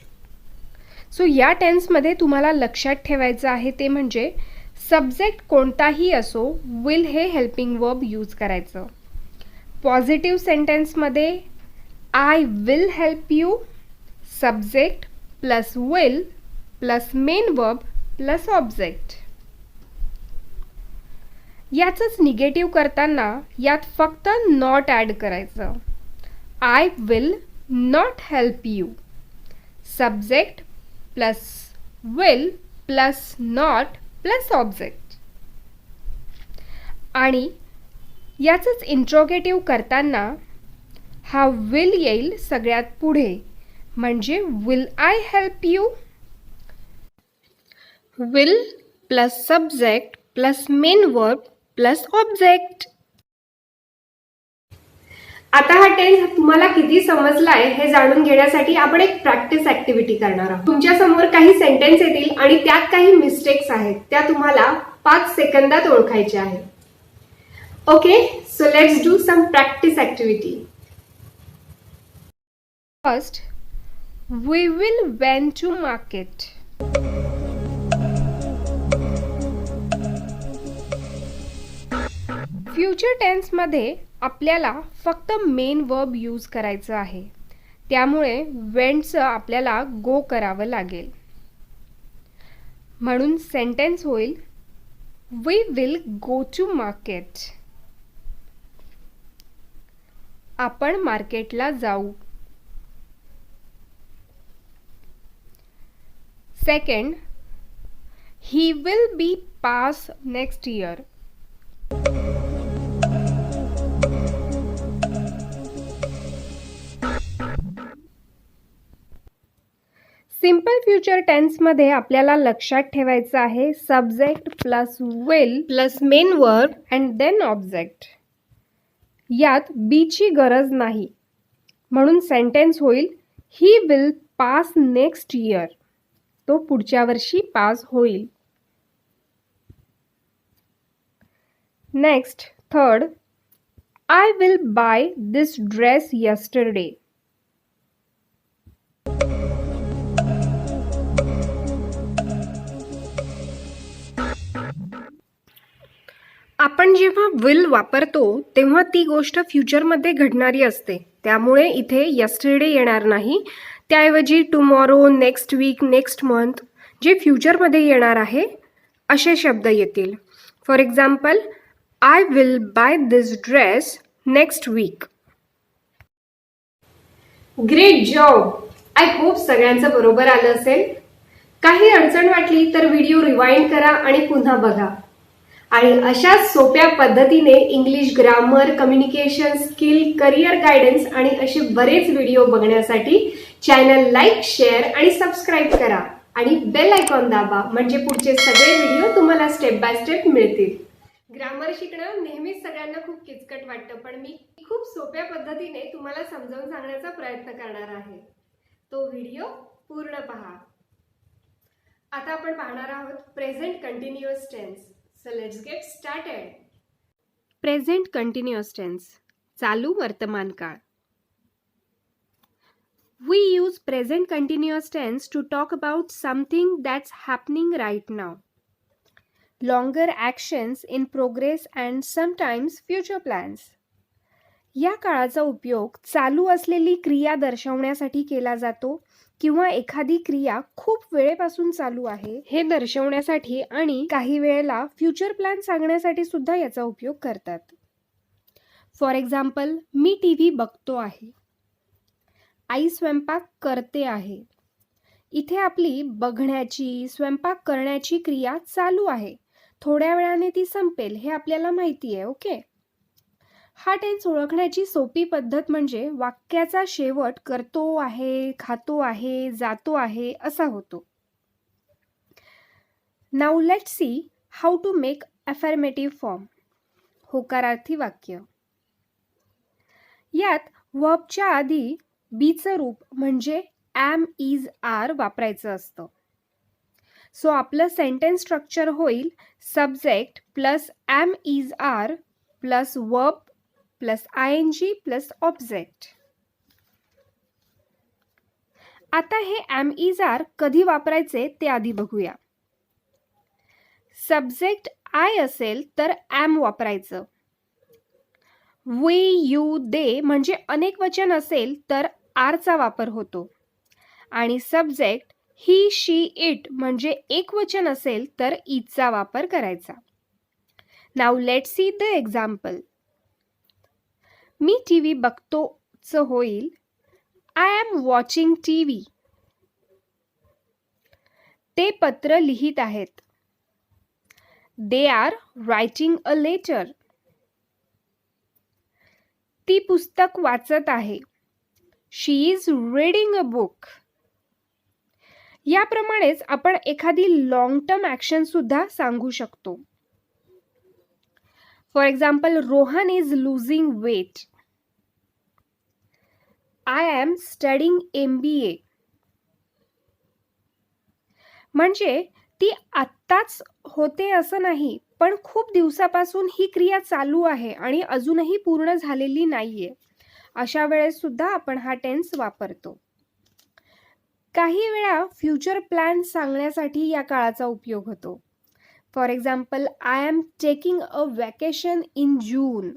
So या टेन्समध्ये तुम्हाला लक्षात ठेवायचं आहे ते म्हणजे सब्जेक्ट कोणताही असो विल हे हेल्पिंग वर्ब यूज करायचं. पॉझिटिव्ह सेंटेन्समध्ये I will help you, subject plus will plus main verb plus object. याचंच निगेटिव्ह करताना यात फक्त नॉट ॲड करायचं. I will not help you, subject plus will plus not plus object. आणि याचंच इंट्रोगेटिव्ह करताना हा विल येईल सगळ्यात पुढे. म्हणजे will I help you, will plus subject plus main verb plus object. आता हा टेन्स तुम्हाला किती समजलाय हे जाणून घेण्यासाठी आपण एक प्रॅक्टिस ऍक्टिव्हिटी करणार आहोत. तुमच्या समोर काही सेंटेन्स येतील आणि त्यात काही मिस्टेक्स आहेत, त्या तुम्हाला 5 सेकंदात ओळखायच्या आहेत. Okay, so let's do some practice activity. First, we will went to market. Future टेन्समध्ये आपल्याला फक्त मेन वर्ब यूज करायचं आहे, त्यामुळे वेंटचं आपल्याला गो करावं लागेल. म्हणून सेंटेन्स होईल we will go to market. आपण मार्केटला जाऊ. Second, he will be pass next year. Simple future टेन्समध्ये आपल्याला लक्षात ठेवायचं आहे subject plus will plus main verb and then object. यात बीची गरज नाही, म्हणून सेंटेन्स होईल he will pass next year. तो पुढच्या वर्षी पास होईल. Next, third, I will buy this dress yesterday. आपण जेव्हा विल वापरतो तेव्हा ती गोष्ट फ्युचरमध्ये घडणारी असते, त्यामुळे इथे यस्टरडे येणार नाही. त्याऐवजी tomorrow, next week, next month जे फ्युचरमध्ये येणार आहे असे शब्द येतील. For example, I will buy this dress next week. Great job. I hope सगळ्यांचं बरोबर आलं असेल. काही अडचण वाटली तर व्हिडिओ रिवाइंड करा आणि पुन्हा बघा. आणि अशा सोप्या पद्धतीने English grammar, communication skill, career guidance आणि असे बरेच व्हिडिओ बघण्यासाठी चॅनल लाईक, शेअर आणि सबस्क्राईब करा आणि बेल आयकॉन दाबा, म्हणजे पुढचे सगळे व्हिडिओ तुम्हाला स्टेप बाय स्टेप मिळतील. ग्रामर शिकणं नेहमीच सगळ्यांना खूप किचकट वाटतं, पण मी खूप सोप्या पद्धतीने तुम्हाला समजावून सांगण्याचा प्रयत्न करणार आहे. तो व्हिडिओ पूर्ण पहा. आता आपण पाहणार आहोत present continuous tense. So let's get started. Present continuous tense, चालू वर्तमान काळ. We use present continuous tense to talk about something that's happening right now. Longer actions in progress and sometimes future plans. या काळाचा उपयोग चालू असलेली क्रिया दर्शवण्यासाठी केला जातो किंवा एखादी क्रिया खूप वेळेपासून चालू आहे हे दर्शवण्यासाठी आणि काही वेळेला फ्युचर प्लॅन सांगण्यासाठी सुद्धा याचा उपयोग करतात. फॉर एक्झाम्पल, मी टीव्ही बघतो आहे. आई स्वयंपाक करते आहे. इथे आपली बघण्याची, स्वयंपाक करण्याची क्रिया चालू आहे. थोड्या वेळाने ती संपेल हे आपल्याला माहिती आहे. ओके. हा टेन्स ओळखण्याची सोपी पद्धत म्हणजे वाक्याचा शेवट करतो आहे, खातो आहे, जातो आहे असा होतो. Now let's see how to make affirmative form. होकारार्थी वाक्य. यात वर्बच्या आधी बीचं रूप म्हणजे एम, इज, आर वापरायचं असतं. सो आपलं सेंटेन्स स्ट्रक्चर होईल subject plus am, is, are plus verb plus ING plus object. आता हे एम, इज, आर कधी वापरायचे ते आधी बघूया. सब्जेक्ट आय असेल तर एम वापरायचं. वी, यू, दे म्हणजे अनेक वचन असेल तर आरचा वापर होतो. आणि सब्जेक्ट ही, शी, इट म्हणजे एक वचन असेल तर इजचा वापर करायचा. Now let's see the example. Me TV बघतोच होईल आय एम वॉचिंग टीव्ही. ते पत्र लिहित आहेत. They are writing a letter. ती पुस्तक वाचत आहे. She is reading a book. याप्रमाणेच आपण एखादी लॉंग टर्म ॲक्शन सुद्धा सांगू शकतो. For example, Rohan is losing weight. I am studying MBA. म्हणजे ती आत्ताच होते असं नाही, पण खूप दिवसापासून ही क्रिया चालू आहे आणि अजूनही पूर्ण झालेली नाहीये. अशा वेळेस सुद्धा आपण हा टेन्स वापरतो. काही वेळा फ्युचर प्लॅन सांगण्यासाठी या काळाचा उपयोग होतो. For example, I am taking a vacation in June.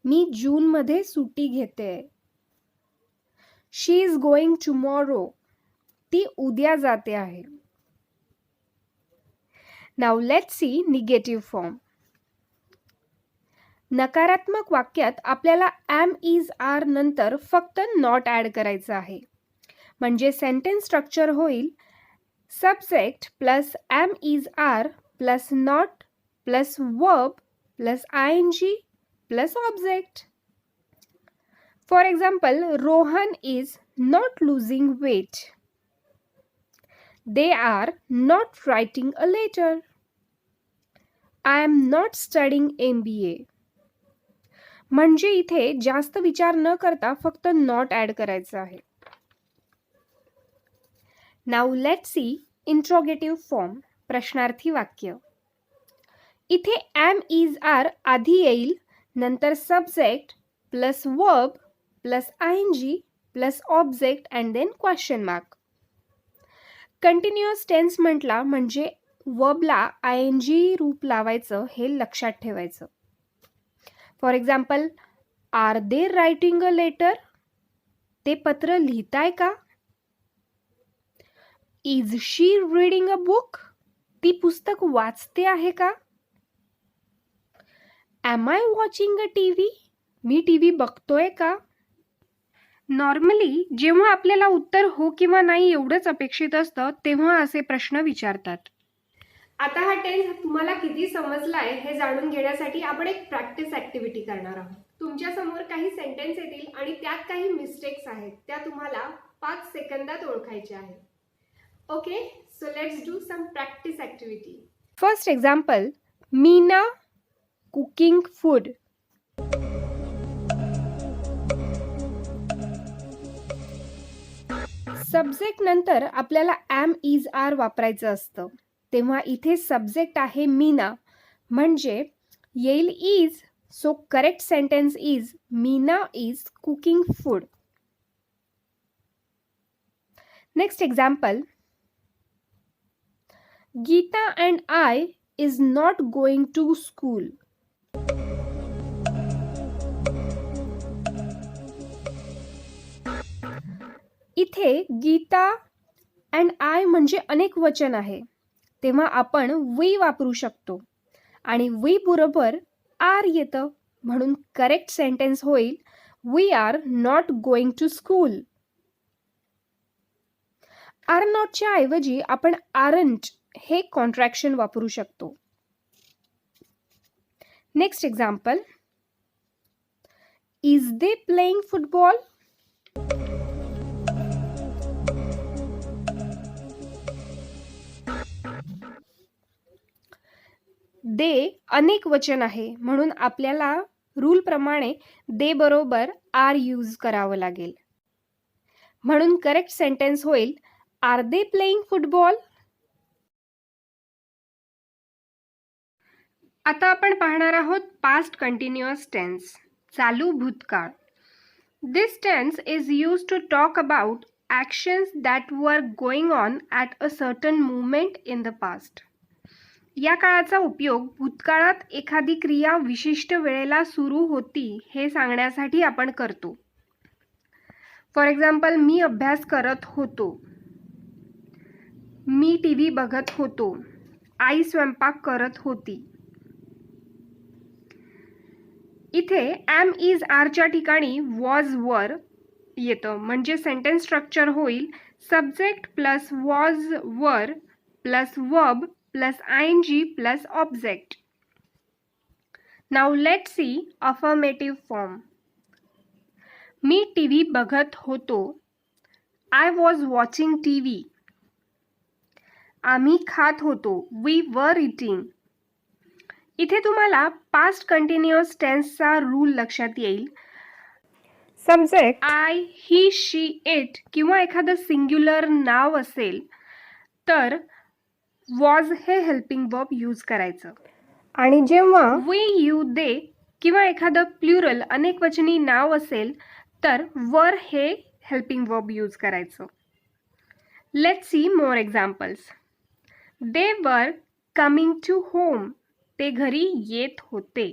मी जूनमध्ये सुट्टी घेते. She is going tomorrow. ती उद्या जाते आहे. Now let's see negative form. नकारात्मक वाक्यात आपल्याला एम, इज, आर नंतर फक्त नॉट ॲड करायचं आहे. म्हणजे सेंटेन्स स्ट्रक्चर होईल subject plus am, is, are plus not plus verb plus ING plus object. For example, Rohan is not losing weight. They are not writing a letter. I am not studying MBA. म्हणजे इथे जास्त विचार न करता फक्त नॉट ॲड करायचं आहे. Now let's see interrogative form. प्रश्नार्थी वाक्य. इथे एम, इज, आर आधी येईल, नंतर subject plus verb plus ING plus object and then question mark. Continuous tense म्हटला म्हणजे वर्बला आयएनजी रूप लावायचं हे लक्षात ठेवायचं. For example, are they writing a letter. ते पत्र लिहिताय का? Is she reading a book. ती पुस्तक वाचते आहे का? Am I watching a TV. मी टीव्ही बघतोय का? नॉर्मली जेव्हा आपल्याला उत्तर हो किंवा नाही एवढंच अपेक्षित असतं तेव्हा असे प्रश्न विचारतात. आता हा टेन्स तुम्हाला किती समजलाय हे जाणून घेण्यासाठी आपण एक प्रॅक्टिस ॲक्टिव्हिटी करणार आहोत. तुमच्या समोर काही सेंटेन्स येतील आणि त्यात काही मिस्टेक्स आहेत, त्या तुम्हाला 5 सेकंदात ओळखायच्या आहेत. Okay, so let's do some practice activity. First example, Meena cooking food. Subject नंतर आपल्याला am is are वापरायचं असतं, तेव्हा इथे सब्जेक्ट आहे मीना, म्हणजे येईल is. So correct sentence is Meena is cooking food. Next example, Geeta and I is not going to school. इथे गीता अँड आय म्हणजे अनेक वचन आहे, तेव्हा आपण वी वापरू शकतो आणि वी बरोबर आर येतं, म्हणून करेक्ट सेंटेन्स होईल we are not going to school. Are नॉटच्या ऐवजी आपण आरंट हे कॉन्ट्रॅक्शन वापरू शकतो. Next example, is they playing football. They अनेक वचन आहे, म्हणून आपल्याला रूल प्रमाणे दे बरोबर आर यूज करावं लागेल, म्हणून करेक्ट सेंटेन्स होईल आर दे प्लेइंग फुटबॉल. आता आपण पाहणार आहोत पास्ट कंटिन्युअस टेन्स, चालू भूतकाळ. This tense is use to talk about actions that were going on at a certain movement in the past. या काळाचा उपयोग भूतकाळात एखादी क्रिया विशिष्ट वेळेला सुरू होती हे सांगण्यासाठी आपण करतो. फॉर एक्झाम्पल, मी अभ्यास करत होतो, मी टीव्ही बघत होतो, आई स्वयंपाक करत होती. इथे एम इज आरच्या ठिकाणी वॉज वर येतं, म्हणजे सेंटेन्स स्ट्रक्चर होईल subject plus was were plus verb plus ING plus object. Now let's see affirmative form. Me TV बघत होतो, आय वॉज वॉचिंग टीव्ही. आम्ही खात होतो, वी वर इटिंग. इथे तुम्हाला पास्ट कंटिन्युअस टेन्सचा रूल लक्षात येईल. Subject I, he, she, it किंवा एखादं सिंग्युलर नाव असेल तर वॉज हे हेल्पिंग वर्ब यूज करायचं, आणि जेव्हा वी, यू, दे किंवा एखादं प्लुरल अनेकवचनी नाव असेल तर वर हे हेल्पिंग वर्ब यूज करायचं. Let's see more examples. They were coming to home. ते घरी येत होते.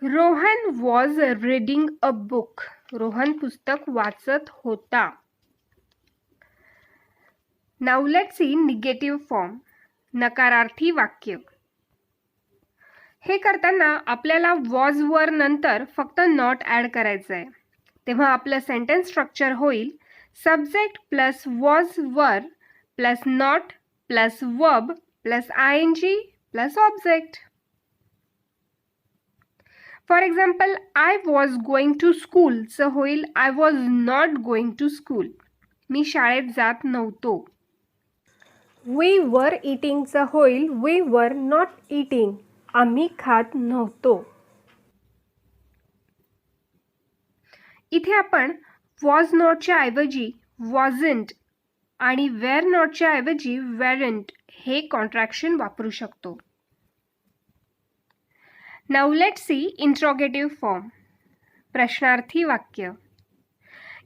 Rohan was reading a book. Rohan पुस्तक वाचत होता. Now let's see negative form, नकारार्थी वाक्य. हे करताना आपल्याला वॉज वर नंतर फक्त नॉट ॲड करायचं आहे, तेव्हा आपलं सेंटेन्स स्ट्रक्चर होईल subject plus was were plus not plus verb plus ING plus object. For example, I was going to school चं होईल I was not going to school. मी शाळेत जात नव्हतो. वी वर इटिंगचं होईल वी वर नॉट इटिंग. आम्ही खात नव्हतो. इथे आपण वॉज नॉटच्या ऐवजी वॉजंट आणि वेअर नॉटच्या ऐवजी वेरंट हे कॉन्ट्रॅक्शन वापरू शकतो. Now let's see interrogative form, प्रश्नार्थी वाक्य.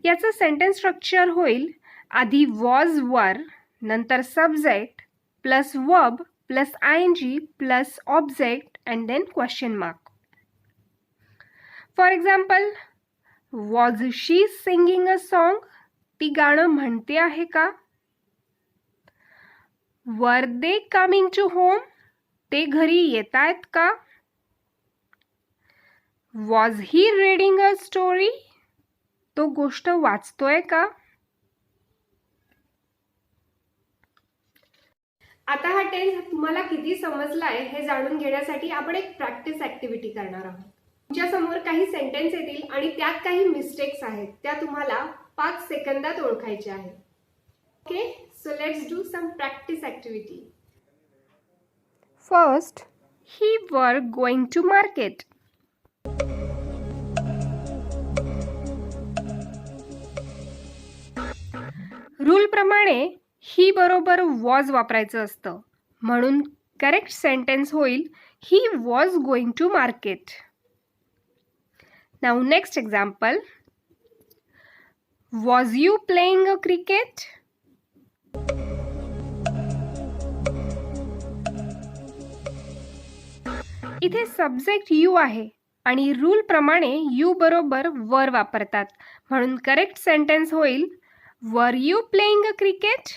याचं सेंटेन्स स्ट्रक्चर होईल आधी वॉज वर नंतर subject plus verb plus ING plus object and then question mark. For example, was she singing a song. ती गाणं म्हणते आहे का. वर दे कमिंग टू होम. ते घरी येत आहेत का. Was he reading a story. तो गोष्ट वाचतोय का. आता हा टेन्स तुम्हाला किती समजलाय हे जाणून घेण्यासाठी आपण एक प्रॅक्टिस ऍक्टिव्हिटी करणार आहोत. तुमच्या समोर काही सेंटेन्स येतील आणि त्यात काही मिस्टेक्स आहेत, त्या तुम्हाला 5 सेकंदात ओळखायच्या आहेत. Okay, so let's do some practice activity. First, he were going to market. Rule प्रमाणे ही बरोबर वॉज वापरायचं असतं, म्हणून करेक्ट सेंटेन्स होईल he was going to market. Now next example, was you playing a cricket? इथे सब्जेक्ट यू आहे आणि रूल प्रमाणे यू बरोबर वर वापरतात, म्हणून करेक्ट सेंटेन्स होईल were you playing a cricket?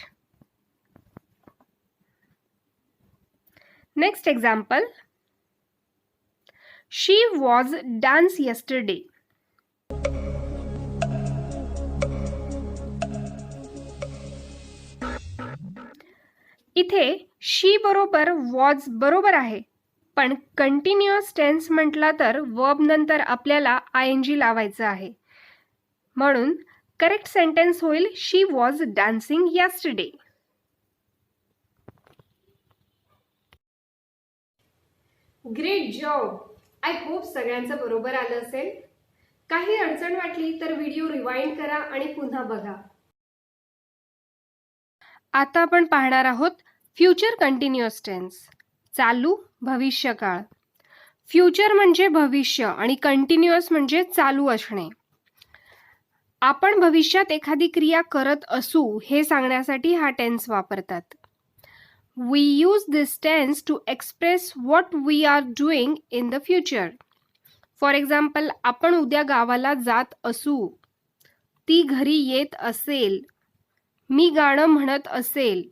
Next example, she was dance yesterday. इथे शी बरोबर वॉज बरोबर आहे, पण कंटिन्युअस टेन्स म्हटला तर वर्ब नंतर आपल्याला ING लावायचं आहे, म्हणून करेक्ट सेंटेन्स होईल she was dancing yesterday. Great job. I hope सगळ्यांचं बरोबर आलं असेल. काही अडचण वाटली तर व्हिडिओ रिवाइंड करा आणि पुन्हा बघा. आता आपण पाहणार आहोत फ्युचर कंटिन्युअस टेन्स, चालू भविष्यकाळ. फ्युचर म्हणजे भविष्य आणि कंटिन्युअस म्हणजे चालू असणे. आपण भविष्यात एखादी क्रिया करत असू हे सांगण्यासाठी हा टेन्स वापरतात. We use this tense to express what we are doing in the future. For example, आपण उद्या गावाला जात असू, ती घरी येत असेल, मी गाणं म्हणत असेल.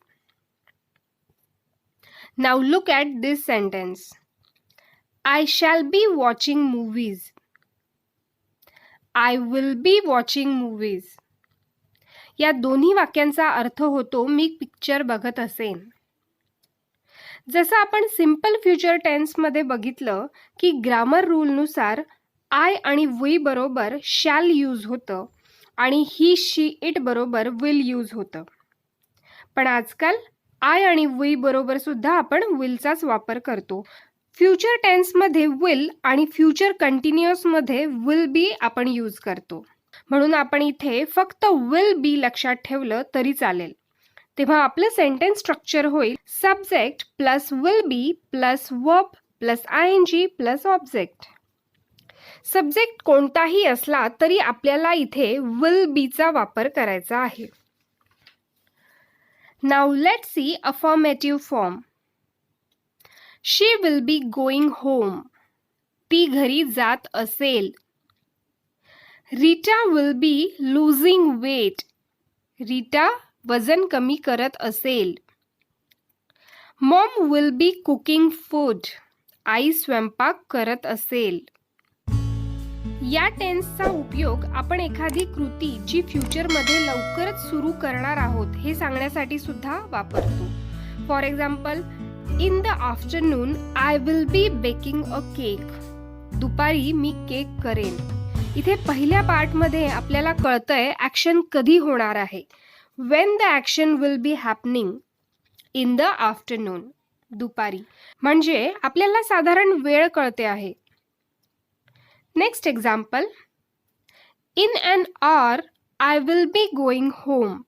Now look at this sentence. I shall be watching movies. I will be watching movies. या दोन्ही वाक्यांचा अर्थ होतो मी पिक्चर बघत असेन. जसं आपण सिंपल फ्युचर टेन्समध्ये बघितलं की ग्रामर रूलनुसार आय आणि वी बरोबर शॅल यूज होतं आणि ही शी इट बरोबर विल यूज होतं. पण आजकाल आय आणि वी बरोबर सुद्धा आपण विलचाच वापर करतो. फ्युचर टेन्समध्ये विल आणि फ्युचर कंटिन्युअसमध्ये विल बी आपण यूज करतो, म्हणून आपण इथे फक्त विल बी लक्षात ठेवलं तरी चालेल. तेव्हा आपलं सेंटेन्स स्ट्रक्चर होईल subject plus will be plus verb plus ING plus object. Subject कोणताही असला तरी आपल्याला इथे विल बीचा वापर करायचा आहे. Now let's see affirmative form. She will be going home. ती घरी जात असेल. Rita will be losing weight. Rita वजन कमी करत असेल. Mom will be cooking food. आई स्वयंपाक करत असेल. या टेन्सचा उपयोग आपण एखादी कृती जी फ्युचरमध्ये लवकरच सुरू करणार आहोत हे सांगण्यासाठी सुद्धा वापरतो. For example, in the afternoon I will be baking a cake. दुपारी मी केक करेन. इथे पहिल्या पार्टमध्ये आपल्याला कळतंय ॲक्शन कधी होणार आहे. When the action will be happening in the afternoon, दुपारी, म्हणजे आपल्याला साधारण वेळ कळते आहे. Next example, in an hour I will be going home.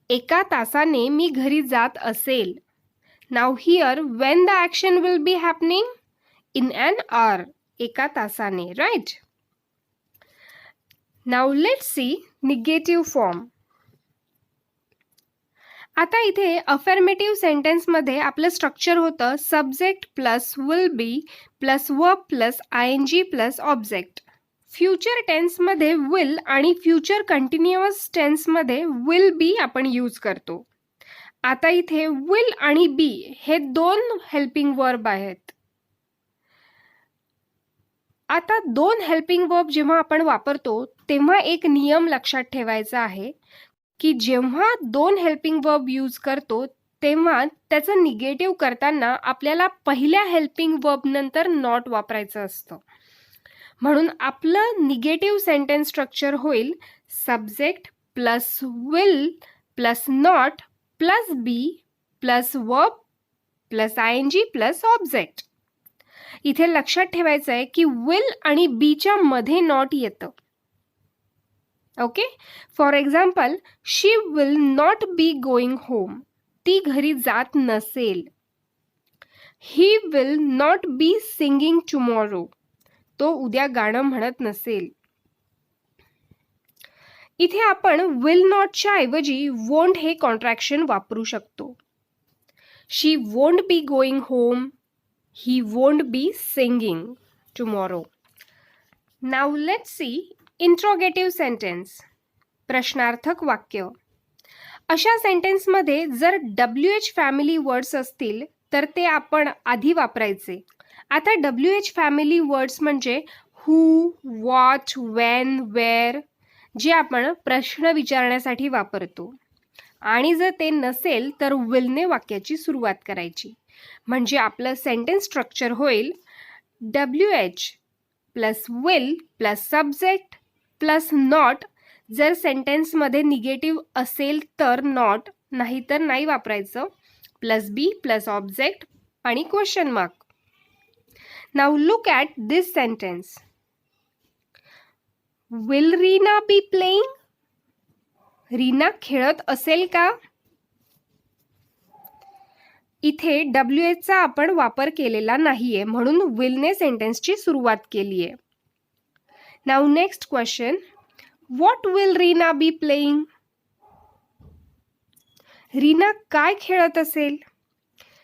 एका तासाने मी घरी जात असेल. Now here when the action will be happening in an hour, एका तासाने, right? Now let's see negative form. आता इथे अफर्मेटिव्ह सेंटेन्समध्ये आपलं स्ट्रक्चर होतं subject plus will be plus verb plus ING plus object. Future टेन्समध्ये विल आणि फ्युचर कंटिन्युअस टेन्समध्ये विल बी आपण यूज करतो. आता इथे विल आणि बी हे दोन हेल्पिंग वर्ब आहेत. आता दोन हेल्पिंग वर्ब जेव्हा आपण वापरतो तेव्हा एक नियम लक्षात ठेवायचा आहे की जेव्हा दोन हेल्पिंग वर्ब यूज करतो तेव्हा त्याचं निगेटिव्ह करताना आपल्याला पहिल्या हेल्पिंग वर्ब नंतर नॉट वापरायचं असतं. म्हणून आपलं निगेटिव्ह सेंटेन्स स्ट्रक्चर होईल subject plus will plus not plus be plus verb plus ING plus object. इथे लक्षात ठेवायचं आहे की विल आणि बीच्या मध्ये नॉट येतं. Okay. For example, she will not be going home. ती घरी जात नसेल. ही will not be singing tomorrow. तो उद्या गाणं म्हणत नसेल. इथे आपण विल नॉटच्या ऐवजी वोंट हे कॉन्ट्रॅक्शन वापरू शकतो. She won't be going home. He won't be singing tomorrow. Now let's see interrogative sentence. प्रश्नार्थक वाक्य. अशा सेंटेन्समध्ये जर WH फॅमिली वर्ड्स असतील तर ते आपण आधी वापरायचे. आता WH फॅमिली वर्ड्स म्हणजे हू, व्हॉट, वेन, वेअर, जे आपण प्रश्न विचारण्यासाठी वापरतो. आणि जर ते नसेल तर विलने वाक्याची सुरुवात करायची. म्हणजे आपलं सेंटेन्स स्ट्रक्चर होईल WH plus will plus subject plus not. जर सेंटेन्समध्ये निगेटिव्ह असेल तर नॉट, नाही तर नाही वापरायचं. प्लस बी प्लस ऑब्जेक्ट आणि question mark. Now look at this sentence. Will Reena be playing. Reena खेळत असेल का? इथे WHचा आपण वापर केलेला नाहीये म्हणून विलने सेंटेन्सची सुरुवात केली आहे. Now next question. What will Reena be playing. Reena काय खेळत असेल?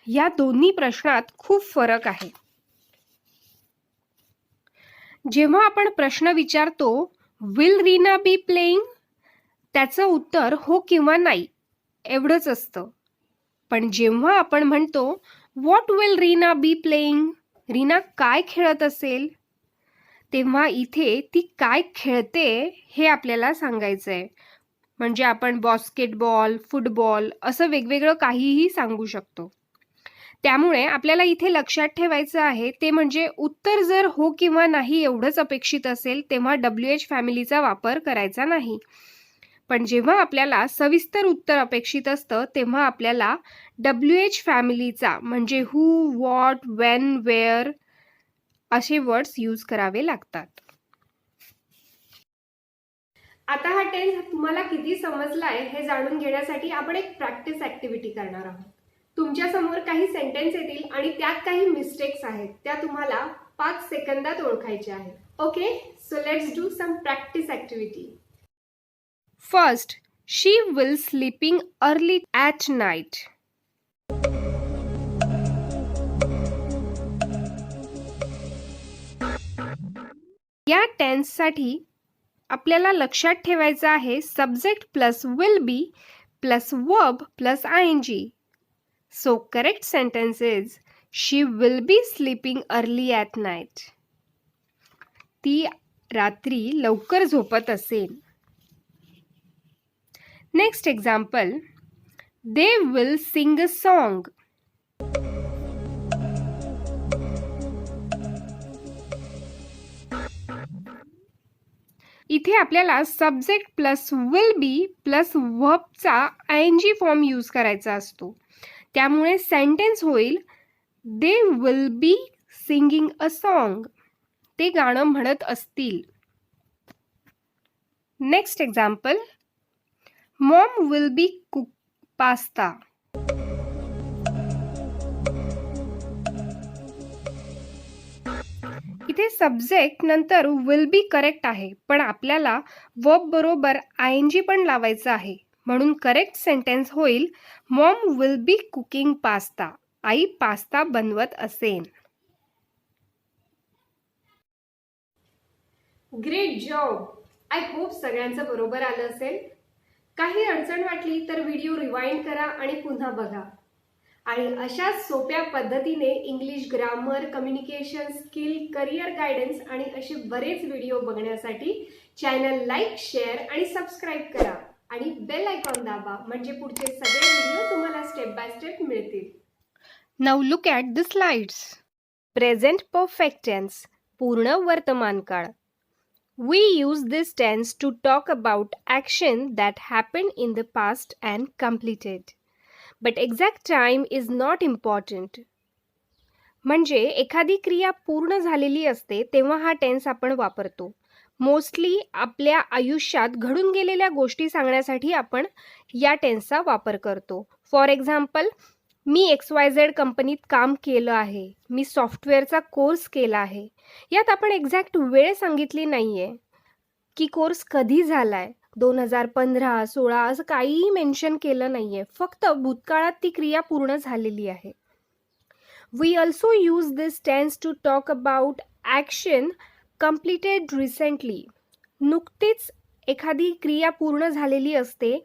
या दोन्ही प्रश्नात खूप फरक आहे. जेव्हा आपण प्रश्न विचारतो विल रीना बी प्लेइंग, त्याचं उत्तर हो किंवा नाही एवढंच असतं. पण जेव्हा आपण म्हणतो what will Reena be playing, Reena काय खेळत असेल, तेव्हा इथे ती काय खेळते हे आपल्याला सांगायचं आहे. म्हणजे आपण बास्केटबॉल, फुटबॉल असं वेगवेगळं काहीही सांगू शकतो. त्यामुळे आपल्याला इथे लक्षात ठेवायचं आहे ते म्हणजे उत्तर जर हो किंवा नाही एवढंच अपेक्षित असेल तेव्हा WH फॅमिलीचा वापर करायचा नाही. पण जेव्हा आपल्याला सविस्तर उत्तर अपेक्षित असतं तेव्हा आपल्याला WH फॅमिलीचा म्हणजे हू, व्हॉट, वेन, वेअर असे वर्ड्स यूज करावे लागतात. आता हा टेन्स तुम्हाला किती समजलाय हे जाणून घेण्यासाठी आपण एक प्रॅक्टिस ऍक्टिव्हिटी करणार आहोत. तुमच्या समोर काही सेंटेन्स येतील आणि त्यात काही मिस्टेक्स आहेत, त्या तुम्हाला 5 सेकंदात ओळखायच्या आहेत. Okay, so let's do some practice activity. First, she will sleeping early at night. या टेन्ससाठी आपल्याला लक्षात ठेवायचं आहे subject plus will be plus verb plus ING. So correct sentence is she will be sleeping early at night. ती रात्री लवकर झोपत असेल. Next example. They will sing a song. इथे आपल्याला subject plus will be plus वर्बचा ING फॉर्म यूज करायचा असतो. त्यामुळे सेंटेन्स होईल they will be singing a song. ते गाणं म्हणत असतील. Next example. Maugham will B cook pasta. इथे सब्जेक्ट नंतर विल बी करेक्ट आहे, पण आपल्याला वर्ब बरोबर ING पण लावायचं आहे. म्हणून करेक्ट सेंटेन्स होईल Maugham will be cooking pasta. I pasta बनवत असेल. Great job. आय होप सगळ्यांचं बरोबर आलं असेल. काही अडचण वाटली तर व्हिडिओ रिवाइंड करा आणि पुन्हा बघा. आणि अशाच सोप्या पद्धतीने English grammar, communication skill, career guidance आणि असे बरेच व्हिडिओ बघण्यासाठी चॅनल लाईक, शेअर आणि सबस्क्राईब करा. आणि बेल आयकॉन दाबा म्हणजे पुढचे सगळे व्हिडिओ तुम्हाला स्टेप बाय स्टेप मिळतील. Now look at the slides. Present perfect tense, पूर्ण वर्तमान काळ. We use this tense to talk about action that happened in the past and completed. But exact time is not important. म्हणजे एखादी क्रिया पूर्ण झालेली असते तेव्हा हा टेन्स आपण वापरतो. मोस्टली आपल्या आयुष्यात घडून गेलेल्या गोष्टी सांगण्यासाठी आपण या टेन्सचा वापर करतो. फॉर एक्झाम्पल, मी XYZ कंपनीत काम केलं आहे. मी सॉफ्टवेअरचा कोर्स केला आहे. यात आपण एक्झॅक्ट वेळ सांगितली नाहीये की कोर्स कधी झालाय. 2015, 16 असं काहीही मेन्शन केलं नाहीये. फक्त भूतकाळात ती क्रिया पूर्ण झालेली आहे. We also use this tense to talk about action completed recently. नुकतीच एखादी क्रिया पूर्ण झालेली असते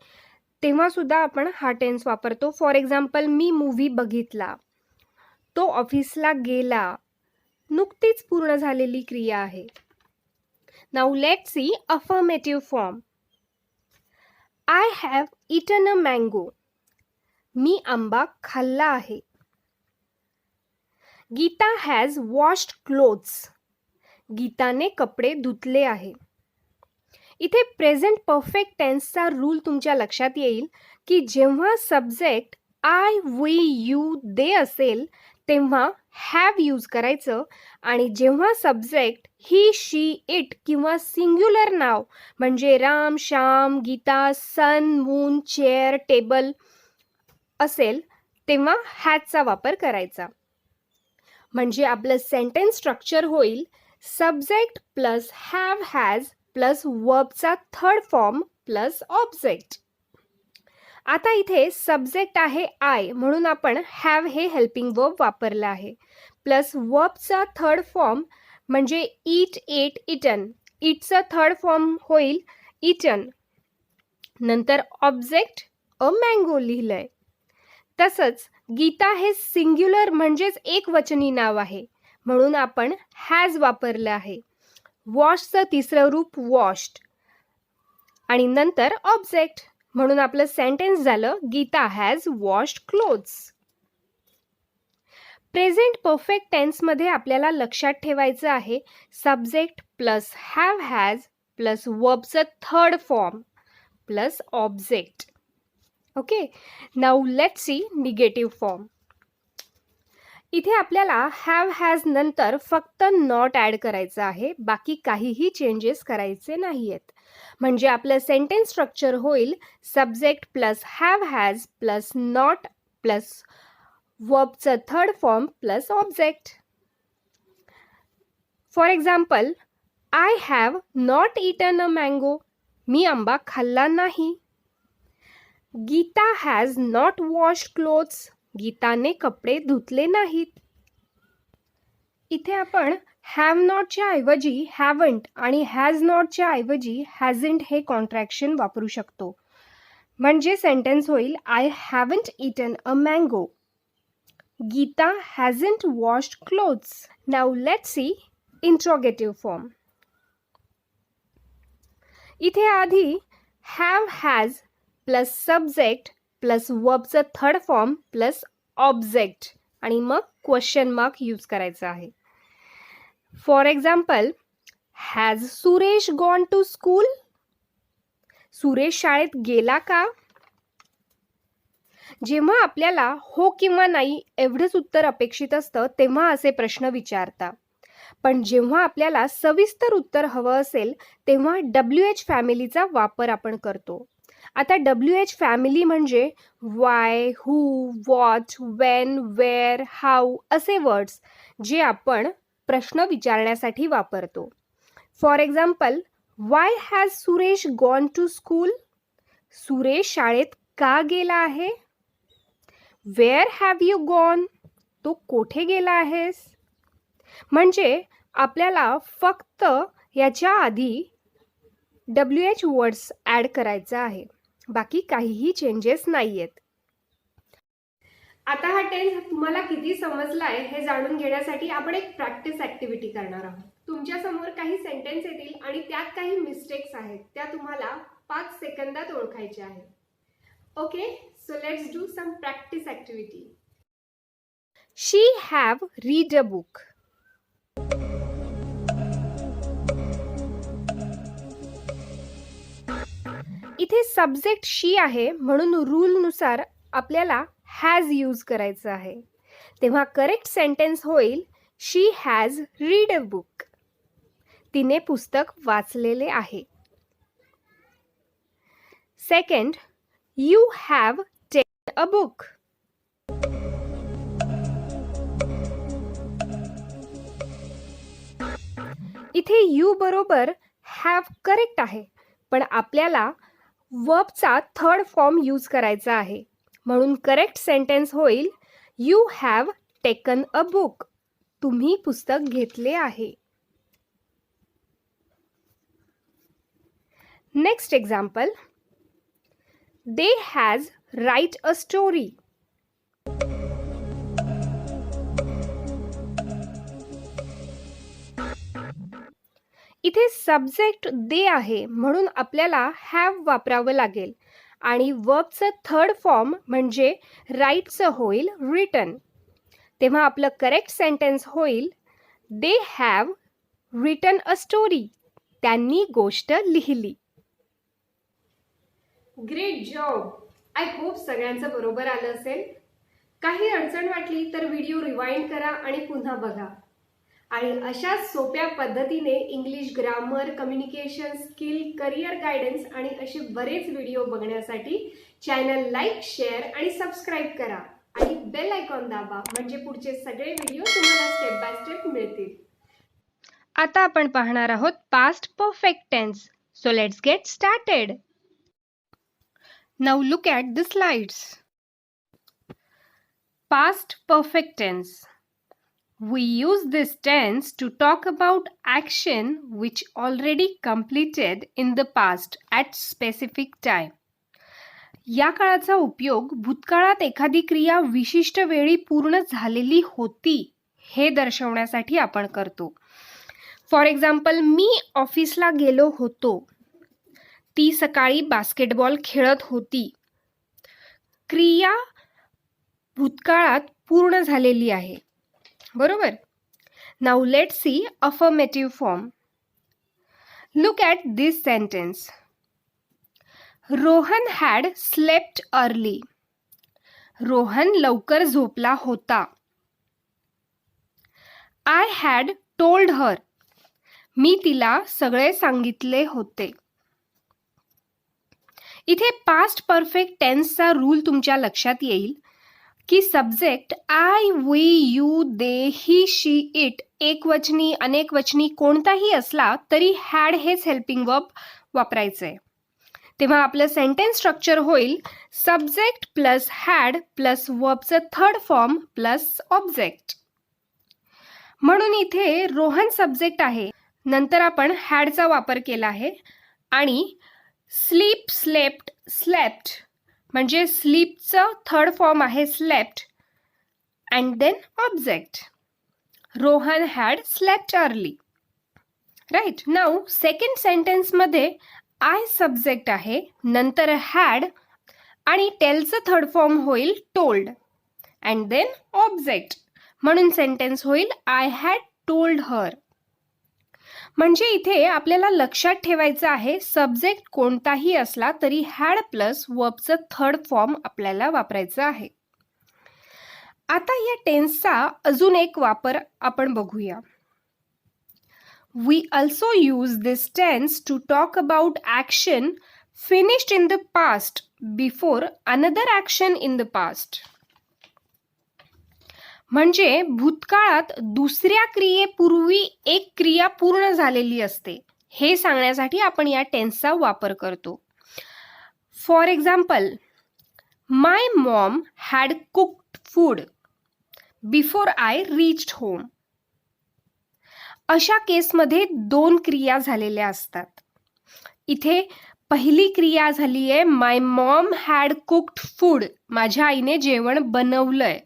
तेव्हा सुद्धा आपण हा टेन्स वापरतो. फॉर एक्झाम्पल, मी मूव्ही बघितला, तो ऑफिसला गेला, नुकतीच पूर्ण झालेली क्रिया आहे. Now let's see affirmative form. I have eaten a mango. मी आंबा खाल्ला आहे. Geeta has washed clothes. गीताने कपडे धुतले आहे. इथे प्रेझेंट परफेक्ट टेन्सचा रूल तुमच्या लक्षात येईल की जेव्हा subject I, we, you, they असेल तेव्हा हॅव यूज करायचं आणि जेव्हा सब्जेक्ट ही, शी, इट किंवा सिंग्युलर नाव म्हणजे Ram, Shyam, Geeta, sun, moon, chair, table असेल तेव्हा हॅजचा वापर करायचा. म्हणजे आपलं सेंटेन्स स्ट्रक्चर होईल subject plus have, has plus वर्बचा थर्ड फॉर्म प्लस ऑब्जेक्ट. आता इथे सब्जेक्ट आहे आय म्हणून आपण हॅव हे हेल्पिंग वर्ब वापरलं आहे. प्लस वर्बचा थर्ड फॉर्म म्हणजे ईट, एट, इटन. इटचं थर्ड फॉर्म होईल इटन. नंतर ऑब्जेक्ट अ मँगो लिहिलंय. तसंच गीता हे सिंग्युलर म्हणजेच एकवचनी नाव आहे म्हणून आपण हॅज वापरलं आहे. वॉशचं तिसरं रूप वॉश्ड आणि नंतर ऑब्जेक्ट म्हणून आपलं सेंटेन्स झालं Geeta has washed clothes. Present perfect टेन्समध्ये आपल्याला लक्षात ठेवायचं आहे subject plus have, has plus वर्बचं third form plus object. Okay, now let's see negative form. इथे आपल्याला हॅव, हॅज नंतर फक्त नॉट ॲड करायचं आहे. बाकी काहीही चेंजेस करायचे नाही आहेत. म्हणजे आपलं सेंटेन्स स्ट्रक्चर होईल subject plus have, has plus not plus वर्बचं third form plus object. For example, I have not eaten a mango. मी आंबा खाल्ला नाही. Geeta has not washed clothes. गीताने कपडे धुतले नाहीत. इथे आपण हॅव नॉटच्या ऐवजी हॅवंट आणि हॅज नॉटच्या ऐवजी हॅझंट हे कॉन्ट्रॅक्शन वापरू शकतो. म्हणजे सेंटेन्स होईल I haven't eaten a mango. Geeta hasn't washed clothes. Now let's see interrogative form. इथे आधी have, has plus subject plus वर्बचं थर्ड फॉर्म प्लस ऑब्जेक्ट आणि मग क्वेश्चन मार्क यूज करायचं आहे. For example, has Suresh gone to school. Suresh शाळेत गेला का? जेव्हा आपल्याला हो किंवा नाही एवढंच उत्तर अपेक्षित असतं तेव्हा असे प्रश्न विचारता. पण जेव्हा आपल्याला सविस्तर उत्तर हवं असेल तेव्हा WH फॅमिलीचा वापर आपण करतो. आता WH फॅमिली म्हणजे why, who, what, when, where, how असे वर्ड्स जे आपण प्रश्न विचारण्यासाठी वापरतो. For example, why has Suresh gone to school. Suresh शाळेत का गेला आहे? Where have you gone. तो कोठे गेला आहेस? म्हणजे आपल्याला फक्त याच्या आधी WH वर्ड्स ॲड करायचा आहे. बाकी काहीही चेंजेस नाही आहेत. आता हा टेन्स तुम्हाला किती समजलाय हे जाणून घेण्यासाठी आपण एक प्रॅक्टिस ॲक्टिव्हिटी करणार आहोत. तुमच्यासमोर काही सेंटेन्स येतील आणि त्यात काही मिस्टेक्स आहेत त्या तुम्हाला 5 सेकंदात ओळखायच्या आहेत. Okay, so let's do some practice activity. She have read a book. इथे सब्जेक्ट शी आहे म्हणून रूलनुसार आपल्याला हॅज यूज करायचं आहे. तेव्हा करेक्ट सेंटेन्स होईल she has read a book. तिने पुस्तक वाचलेले आहे. Second, you have taken a book. इथे यू बरोबर हॅव करेक्ट आहे, पण आपल्याला वर्बचा थर्ड फॉर्म यूज करायचा आहे. म्हणून करेक्ट सेंटेन्स होईल you have taken a book. तुम्ही पुस्तक घेतले आहे. Next example, they has right a story. इथे सब्जेक्ट दे आहे, म्हणून आपल्याला हॅव वापरावं लागेल आणि वर्बचं थर्ड फॉर्म म्हणजे राईटचं होईल रिटन. तेव्हा आपलं करेक्ट सेंटेन्स होईल they have written a story. त्यांनी गोष्ट लिहिली. Great job. आय होप सगळ्यांचं बरोबर आलं असेल. काही अडचण वाटली तर व्हिडिओ रिवाइंड करा आणि पुन्हा बघा. आणि अशा सोप्या पद्धतीने English grammar, communication skill, career guidance आणि असे बरेच व्हिडिओ बघण्यासाठी चॅनल लाईक, शेअर आणि सबस्क्राईब करा आणि बेल आयकॉन दाबा, म्हणजे पुढचे सगळे व्हिडिओ तुम्हाला स्टेप बाय स्टेप मिळतील. आता आपण पाहणार आहोत past perfect tense. So let's get started. Now look at the slides. Past perfect tense. We use this tense to talk about action which already completed in the past at specific time. या काळाचा उपयोग भूतकाळात एखादी क्रिया विशिष्ट वेळी पूर्ण झालेली होती हे दर्शवण्यासाठी आपण करतो. फॉर एक्झाम्पल, मी ऑफिसला गेलो होतो. ती सकाळी बास्केटबॉल खेळत होती. क्रिया भूतकाळात पूर्ण झालेली आहे. बरोबर. Now let's see affirmative form. Look at this sentence. Rohan had slept early. Rohan लवकर झोपला होता. I had told her. मी तिला सगळे सांगितले होते. इथे पास्ट परफेक्ट टेन्सचा रूल तुमच्या लक्षात येईल की subject I, we, you, they, he, she, it एकवचनी, अनेकवचनी कोणताही असला तरी हॅड हेच हेल्पिंग वर्ब वापरायचंय. तेव्हा आपलं सेंटेन्स स्ट्रक्चर होईल सब्जेक्ट प्लस हॅड प्लस वर्बचं थर्ड फॉर्म प्लस ऑब्जेक्ट. म्हणून इथे रोहन सब्जेक्ट आहे, नंतर आपण हॅडचा वापर केला आहे आणि स्लीप, स्लेप्ट, स्लेप्ट म्हणजे स्लीपचं थर्ड फॉर्म आहे slept and then object. Rohan had slept early. Right. Now second सेंटेन्समध्ये आय सब्जेक्ट आहे, नंतर हॅड आणि टेलचं थर्ड फॉर्म होईल टोल्ड अँड देन ऑब्जेक्ट. म्हणून सेंटेन्स होईल आय हॅड टोल्ड हर. म्हणजे इथे आपल्याला लक्षात ठेवायचं आहे सब्जेक्ट कोणताही असला तरी हॅड प्लस वर्बचं थर्ड फॉर्म आपल्याला वापरायचं आहे. आता या टेन्सचा अजून एक वापर आपण बघूया. We also use this tense to talk about action finished in the past before another action in the past. म्हणजे भूतकाळात दुसऱ्या क्रियेपूर्वी एक क्रिया पूर्ण झालेली असते हे सांगण्यासाठी आपण या टेन्सचा वापर करतो. For example, my mom had cooked food before I reached home. अशा केसमध्ये दोन क्रिया झालेल्या असतात. इथे पहिली क्रिया झाली आहे माय मॉम हॅड कुक्ड फूड, माझ्या आईने जेवण बनवलंय.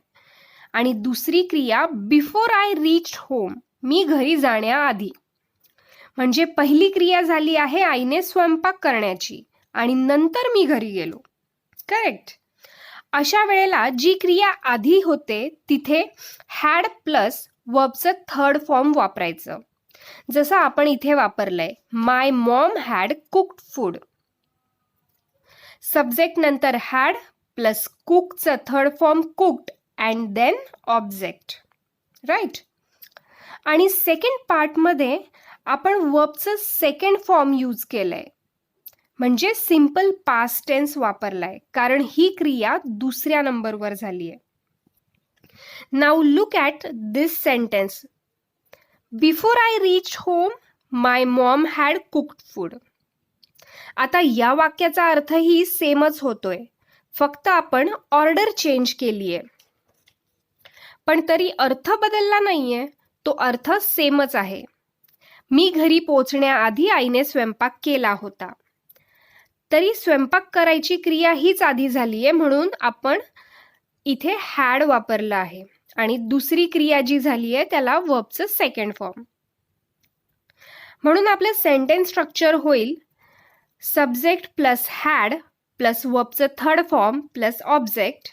आणि दुसरी क्रिया बिफोर आय रीच्ड होम, मी घरी जाण्याआधी. म्हणजे पहिली क्रिया झाली आहे आईने स्वयंपाक करण्याची आणि नंतर मी घरी गेलो. करेक्ट. अशा वेळेला जी क्रिया आधी होते तिथे हॅड प्लस वर्बचं थर्ड फॉर्म वापरायचं, जसं आपण इथे वापरलंय my mom had cooked food. Subject नंतर हॅड प्लस कुकचं third form cooked and then object. Right. आणि सेकंड पार्टमध्ये आपण वर्बचं सेकंड फॉर्म यूज केलंय, म्हणजे सिंपल पास्ट टेन्स वापरलाय, कारण ही क्रिया दुसऱ्या नंबरवर झाली आहे. Now look at this sentence. Before I reach home my mom had cooked food. आता या वाक्याचा अर्थही सेमच होतोय, फक्त आपण ऑर्डर चेंज केली आहे. पण तरी अर्थ बदलला नाहीये, तो अर्थ सेमच आहे. मी घरी पोहोचण्याआधी आईने स्वयंपाक केला होता. तरी स्वयंपाक करायची क्रिया हीच आधी झाली आहे, म्हणून आपण इथे हॅड वापरला आहे आणि दुसरी क्रिया जी झाली आहे त्याला वर्बचं सेकंड फॉर्म. म्हणून आपलं सेंटेन्स स्ट्रक्चर होईल सब्जेक्ट प्लस हॅड प्लस वर्बचं थर्ड फॉर्म प्लस ऑब्जेक्ट,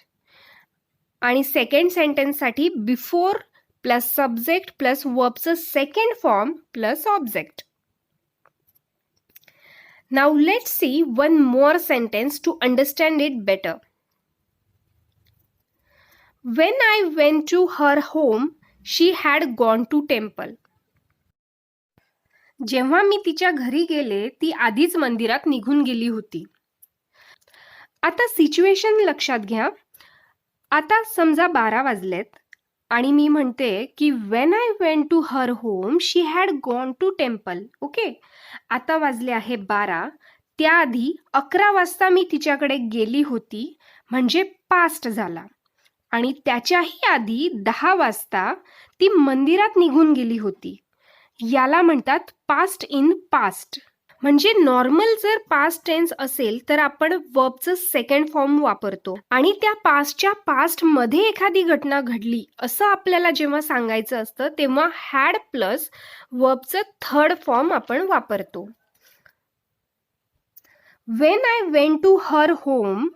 आणि सेकंड सेंटेन्ससाठी बिफोर प्लस सब्जेक्ट प्लस वर्बचं second form plus object. Now let's see one more sentence to understand it better. When I went to her home, she had gone to temple. जेव्हा मी तिच्या घरी गेले, ती आधीच मंदिरात निघून गेली होती. आता सिच्युएशन लक्षात घ्या. आता समजा 12 वाजलेत आणि मी म्हणते की when I went to her home she had gone to temple. Okay, आता वाजले आहे 12. त्याआधी 11 वाजता मी तिच्याकडे गेली होती, म्हणजे पास्ट झाला. आणि त्याच्याही आधी 10 वाजता ती मंदिरात निघून गेली होती. याला म्हणतात पास्ट इन पास्ट. म्हणजे नॉर्मल जर पास्ट टेन्स असेल तर आपण वर्बचं सेकंड फॉर्म वापरतो आणि त्या पास्टच्या पास्टमध्ये एखादी घटना घडली असं आपल्याला जेव्हा सांगायचं असतं तेव्हा हॅड प्लस वर्बचं थर्ड फॉर्म आपण वापरतो. When I went to her home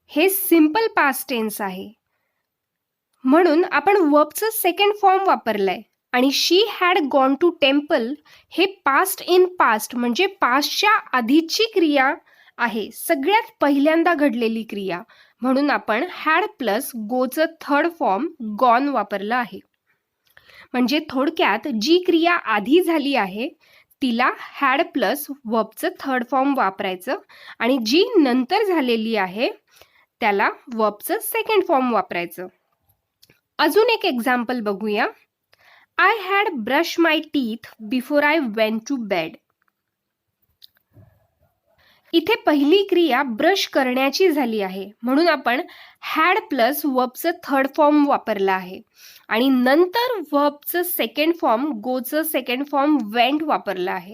हे सिंपल पास्ट टेन्स आहे, म्हणून आपण वर्बचं सेकंड फॉर्म वापरलंय. आणि she had gone to temple हे पास्ट इन पास्ट म्हणजे पास्टच्या आधीची क्रिया आहे, सगळ्यात पहिल्यांदा घडलेली क्रिया, म्हणून आपण हॅड प्लस गोचं थर्ड फॉर्म गॉन वापरलं आहे. म्हणजे थोडक्यात जी क्रिया आधी झाली आहे तिला हॅड प्लस वर्बचं थर्ड फॉर्म वापरायचं आणि जी नंतर झालेली आहे त्याला वर्बचं सेकंड फॉर्म वापरायचं. अजून एक एक्झाम्पल बघूया. I had brushed my teeth before I went to bed. इथे पहिली क्रिया ब्रश करण्याची झाली आहे, म्हणून आपण हॅड प्लस वर्बचं थर्ड फॉर्म वापरला आहे आणि नंतर वर्बचं सेकंड फॉर्म गोचं सेकंड फॉर्म वेंट वापरला आहे.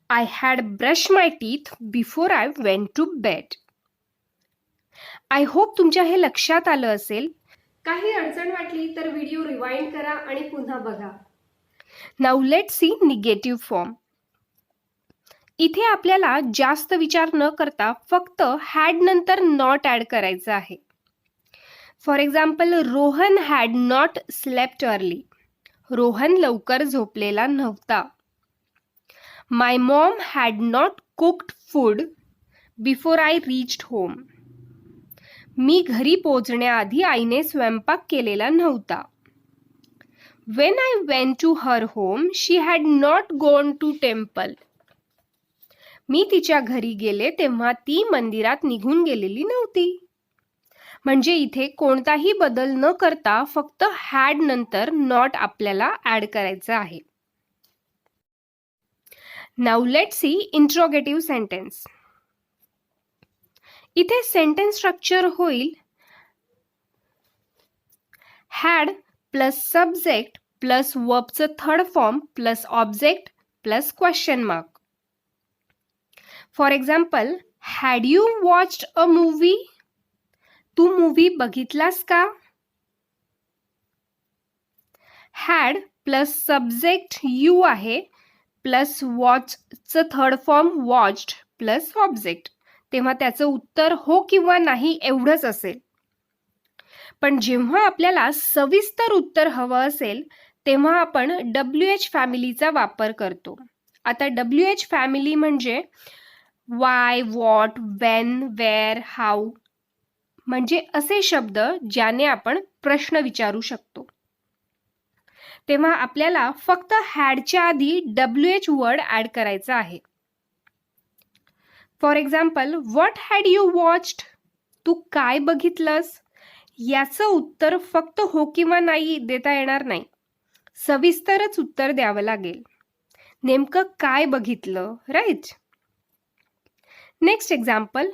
I had brushed my teeth before I went to bed. I hope तुमच्या हे लक्षात आलं असेल. काही अडचण वाटली तर व्हिडिओ रिवाइंड करा आणि पुन्हा बघा. Now let's see negative form. इथे आपल्याला जास्त विचार न करता फक्त हॅड नंतर नॉट ॲड करायचं आहे. For example, Rohan had not slept early. Rohan लवकर झोपलेला नव्हता. My mom had not cooked food before I reached home. मी घरी पोहोचण्याआधी आईने स्वयंपाक केलेला नव्हता. When I went to her home she had not gone to temple. मी तिच्या घरी गेले तेव्हा ती मंदिरात निघून गेलेली नव्हती. म्हणजे इथे कोणताही बदल न करता फक्त हॅड नंतर नॉट आपल्याला ॲड करायचं आहे. Now let's see interrogative sentence. इथे सेंटेन्स स्ट्रक्चर होईल हॅड प्लस सब्जेक्ट प्लस वर्बचं third form plus object plus question mark. For example, had you watched a movie. तू मूवी बघितलास का. हॅड प्लस सब्जेक्ट यू आहे प्लस वॉचचं third form watched plus object, तेव्हा त्याचं उत्तर हो किंवा नाही एवढंच असेल. पण जेव्हा आपल्याला सविस्तर उत्तर हवं असेल तेव्हा आपण WH फॅमिलीचा वापर करतो. आता WH फॅमिली म्हणजे why, what, when, where, how, म्हणजे असे शब्द ज्याने आपण प्रश्न विचारू शकतो. तेव्हा आपल्याला फक्त हॅडच्या आधी WH वर्ड ॲड करायचा आहे. For example, what had you watched? तू काय बघितलंस? याचं उत्तर फक्त हो किंवा नाही देता येणार नाही. सविस्तरच उत्तर द्यावं लागेल. नेमकं काय बघितलं, right? Next example,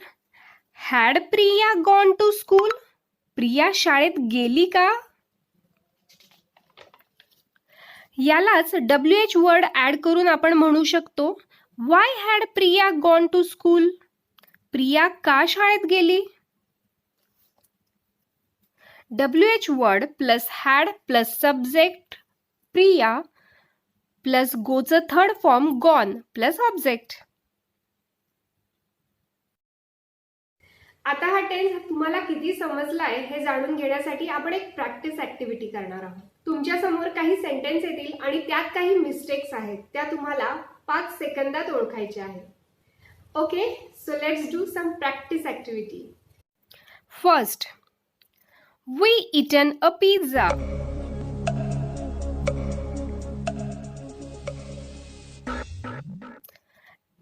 had Priya gone to school? Priya शाळेत गेली का? यालाच WH वर्ड ॲड करून आपण म्हणू शकतो, why had Priya gone to school? Priya का शाळेत गेली? WH word plus had plus subject Priya plus गोचं third form gone plus object. आता हा टेन्स तुम्हाला किती समजलाय हे जाणून घेण्यासाठी आपण एक प्रॅक्टिस ऍक्टिव्हिटी करणार आहोत. तुमच्या समोर काही सेंटेन्स येतील आणि त्यात काही मिस्टेक्स आहेत, त्या तुम्हाला 5 सेकंदात ओळखायच्या आहेत. Okay, so let's do some practice activity. First, we eaten a pizza.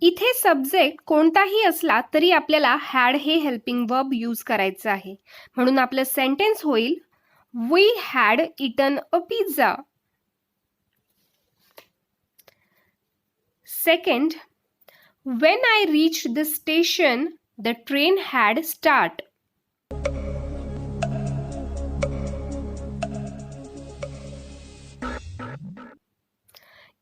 इथे सब्जेक्ट कोणताही असला तरी आपल्याला हॅड हे हेल्पिंग वर्ब यूज करायचं आहे. म्हणून आपलं सेंटेन्स होईल, we had eaten a pizza. Second, when I reached the station, the train had start.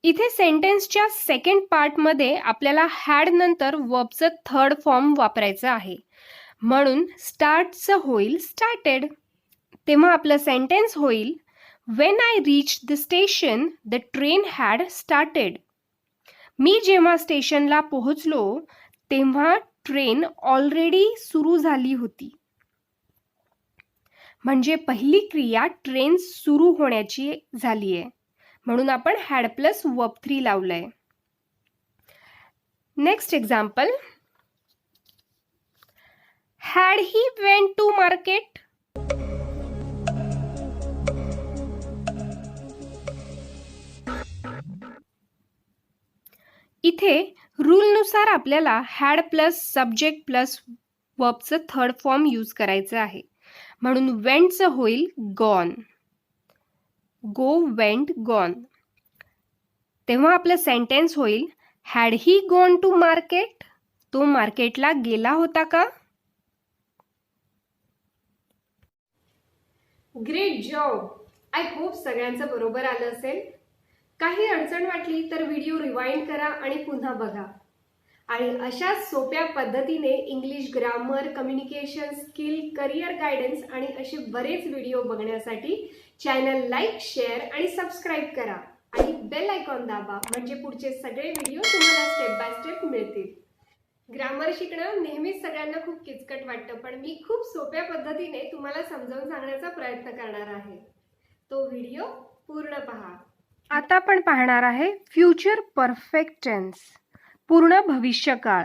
इथे सेंटेन्सच्या सेकंड पार्टमध्ये आपल्याला हॅड नंतर वर्बचं थर्ड फॉर्म वापरायचं आहे. म्हणून स्टार्टचं होईल स्टार्टेड. तेव्हा आपलं सेंटेन्स होईल, when I reached the station, the train had started. मी जेव्हा स्टेशनला पोहोचलो तेव्हा ट्रेन ऑलरेडी सुरू झाली होती. म्हणजे पहिली क्रिया ट्रेन सुरू होण्याची झाली आहे. म्हणून आपण हॅड प्लस वर्ब 3 लावलंय. Next example, had he went to market? इथे रूलनुसार आपल्याला हॅड प्लस सब्जेक्ट प्लस वर्बचं थर्ड फॉर्म यूज करायचं आहे. म्हणून वेंटचं होईल गॉन. गो वेंट गॉन. तेव्हा आपलं सेंटेन्स होईल, had he gone to market? तो मार्केटला गेला होता का? Great job. आय होप सगळ्यांचं बरोबर आलं असेल. काही अडचण वाटली तर व्हिडिओ रिवाइंड करा आणि पुन्हा बघा. आणि अशाच सोप्या पद्धतीने English grammar, communication skill, career guidance आणि असे बरेच व्हिडिओ बघण्यासाठी चॅनल लाईक, शेअर आणि सबस्क्राईब करा आणि बेल आयकॉन दाबा, म्हणजे पुढचे सगळे व्हिडिओ तुम्हाला स्टेप बाय स्टेप मिळतील. ग्रामर शिकणं नेहमीच सगळ्यांना खूप किचकट वाटतं, पण मी खूप सोप्या पद्धतीने तुम्हाला समजावून सांगण्याचा प्रयत्न करणार आहे. तो व्हिडिओ पूर्ण पहा. आता आपण पाहणार आहे फ्युचर परफेक्ट टेन्स, पूर्ण भविष्यकाळ.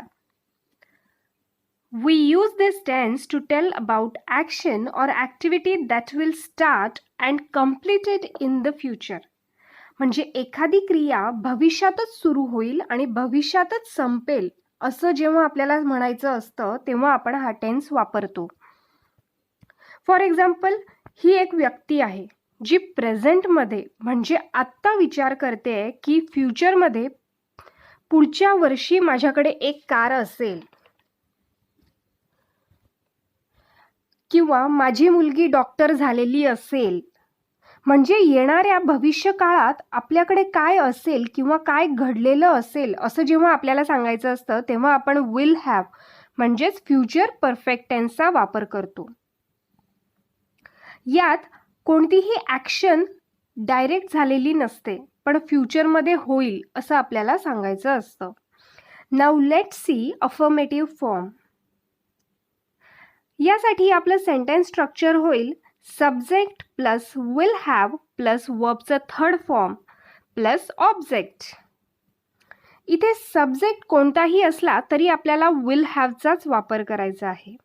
We use this tense to tell about action or activity that will start and completed in the future. म्हणजे एखादी क्रिया भविष्यातच सुरू होईल आणि भविष्यातच संपेल असं जेव्हा आपल्याला म्हणायचं असतं तेव्हा आपण हा टेन्स वापरतो. फॉर एक्झाम्पल, ही एक व्यक्ती आहे जी प्रेझेंटमध्ये म्हणजे आत्ता विचार करते की फ्युचरमध्ये पुढच्या वर्षी माझ्याकडे एक कार असेल किंवा माझी मुलगी डॉक्टर झालेली असेल. म्हणजे येणाऱ्या भविष्य काळात आपल्याकडे काय असेल किंवा काय घडलेलं असेल असं जेव्हा आपल्याला सांगायचं असतं तेव्हा आपण विल हॅव म्हणजेच फ्युचर परफेक्ट टेन्सचा वापर करतो. यात कोणतीही ॲक्शन डायरेक्ट झालेली नसते, पण फ्युचरमध्ये होईल असं आपल्याला सांगायचं असतं. Now let's see affirmative form. यासाठी आपलं सेंटेन्स स्ट्रक्चर होईल subject plus will have plus वर्बचं थर्ड फॉर्म प्लस ऑब्जेक्ट. इथे सब्जेक्ट कोणताही असला तरी आपल्याला विल हॅवचाच वापर करायचा आहे.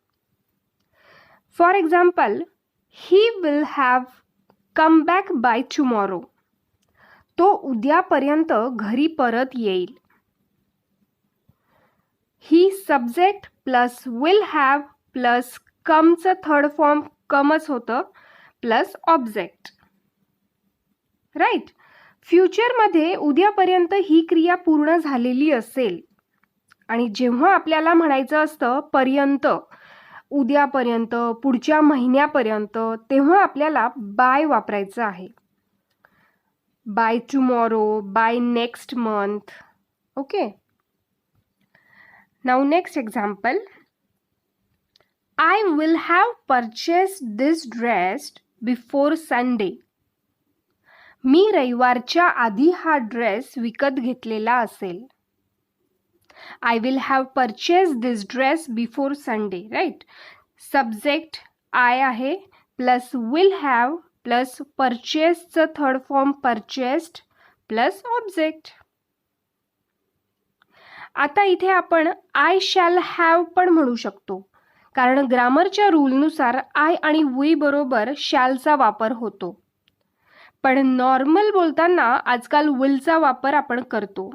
For example, he will have come back by tomorrow. तो उद्यापर्यंत घरी परत येईल. He subject plus will have plus कमचं थर्ड फॉर्म कमच होतं प्लस ऑब्जेक्ट. राईट. फ्युचरमध्ये उद्यापर्यंत ही क्रिया पूर्ण झालेली असेल आणि जेव्हा आपल्याला म्हणायचं असतं पर्यंत, उद्यापर्यंत, पुढच्या महिन्यापर्यंत, तेव्हा आपल्याला बाय वापरायचं आहे. By tomorrow, by next month. Okay. Now next example. I will have purchased this dress before Sunday. मी रविवारच्या आधी हा ड्रेस विकत घेतलेला असेल. I will have purchased this dress before Sunday. Right. Subject I आहे प्लस will have प्लस परचेसचं third form purchased plus object. आता इथे आपण I shall have पण म्हणू शकतो, कारण ग्रामरच्या रूलनुसार आय आणि वी बरोबर शॅलचा वापर होतो. पण नॉर्मल बोलताना आजकाल विलचा वापर आपण करतो,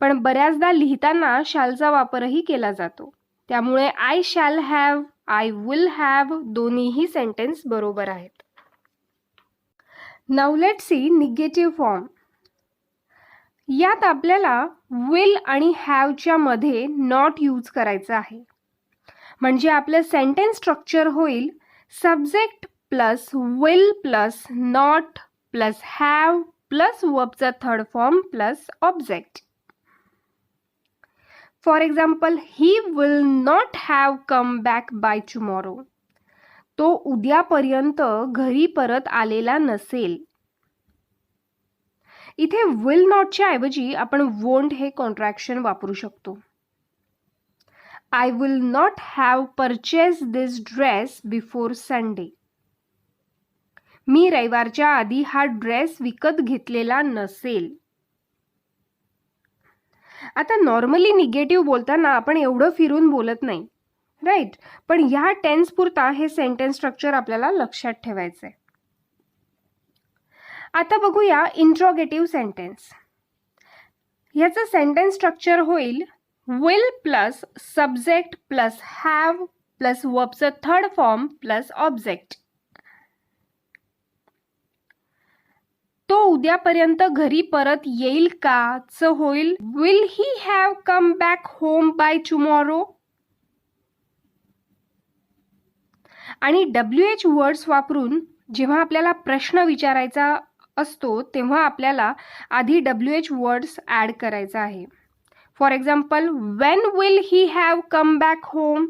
पण बऱ्याचदा लिहिताना शॅलचा वापरही केला जातो. त्यामुळे I shall have, I will have दोन्हीही सेंटेन्स बरोबर आहेत. Now let's see negative form. यात आपल्याला विल आणि हॅवच्या मध्ये नॉट यूज करायचं आहे. म्हणजे आपलं सेंटेन्स स्ट्रक्चर होईल subject plus will plus not plus have plus वर्बचा third form plus object. For example, he will not have come back by tomorrow. तो उद्यापर्यंत घरी परत आलेला नसेल. इथे विल नॉटच्या ऐवजी आपण वोंट हे कॉन्ट्रॅक्शन वापरू शकतो. I will not have purchased this dress before Sunday. मी रविवारच्या आधी हा ड्रेस विकत घेतलेला नसेल. आता नॉर्मली निगेटिव्ह बोलताना आपण एवढं फिरून बोलत नाही, राईट. पण ह्या टेन्स पुरता हे सेंटेन्स स्ट्रक्चर आपल्याला लक्षात ठेवायचं आहे. आता बघूया इंट्रोगेटिव्ह सेंटेन्स. ह्याचं सेंटेन्स स्ट्रक्चर होईल will plus subject plus have plus verbचा थर्ड फॉर्म प्लस ऑब्जेक्ट. तो उद्यापर्यंत घरी परत येईल का च होईल will he have come back home by tomorrow. आणि WH वर्ड्स वापरून जेव्हा आपल्याला प्रश्न विचारायचा असतो तेव्हा आपल्याला आधी WH वर्ड्स ॲड करायचा आहे. For example, Wien will he have come back home.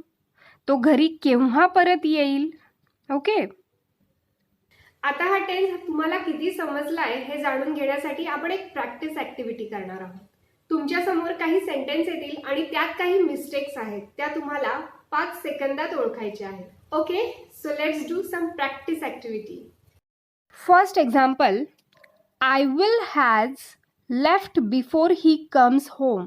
तो घरी केव्हा परत येईल. ओके. आता हा टेन्स तुम्हाला किती समजलाय हे जाणून घेण्यासाठी आपण एक प्रॅक्टिस ऍक्टिव्हिटी करणार आहोत. तुमच्या समोर काही सेंटेन्स येतील आणि त्यात काही मिस्टेक्स आहेत, त्या तुम्हाला 5 सेकंदात ओळखायच्या आहेत. Okay, so let's do some practice activity. First example, I will has left before he comes home.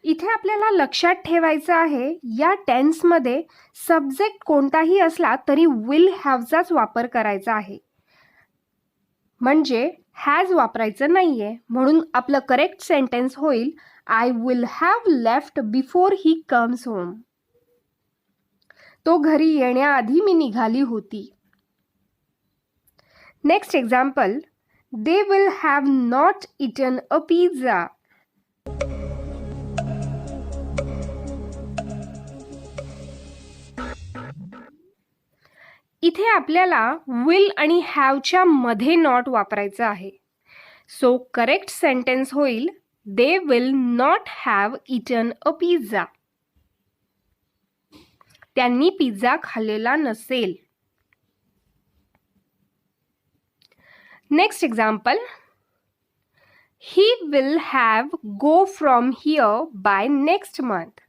इथे आपल्याला लक्षात ठेवायचं आहे या टेन्समध्ये सब्जेक्ट कोणताही असला तरी विल हॅवचाच वापर करायचा आहे. म्हणजे हॅज वापरायचं नाहीये. म्हणून आपलं करेक्ट सेंटेन्स होईल I will have left before he comes home. तो घरी येण्याआधी मी निघाली होती. Next example, they will have not eaten a pizza. इथे आपल्याला विल आणि हॅवच्या मध्ये नॉट वापरायचं आहे. सो करेक्ट सेंटेन्स होईल they will not have eaten a pizza. त्यांनी पिझ्झा खाल्लेला नसेल. Next example, he will have go from here by next month.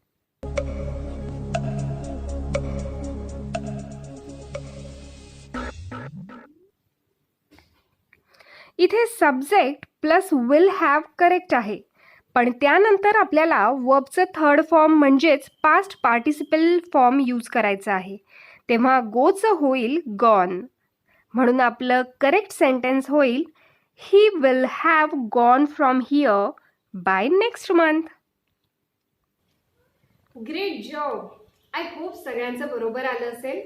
इथे subject plus will have correct आहे, पण त्यानंतर आपल्याला वर्बचं थर्ड फॉर्म म्हणजेच पास्ट पार्टिसिपल फॉर्म यूज करायचा आहे. तेव्हा गोचं होईल गॉन. म्हणून आपलं करेक्ट सेंटेन्स होईल he will have gone from here by next month. Great job. I hope सगळ्यांचं बरोबर आलं असेल.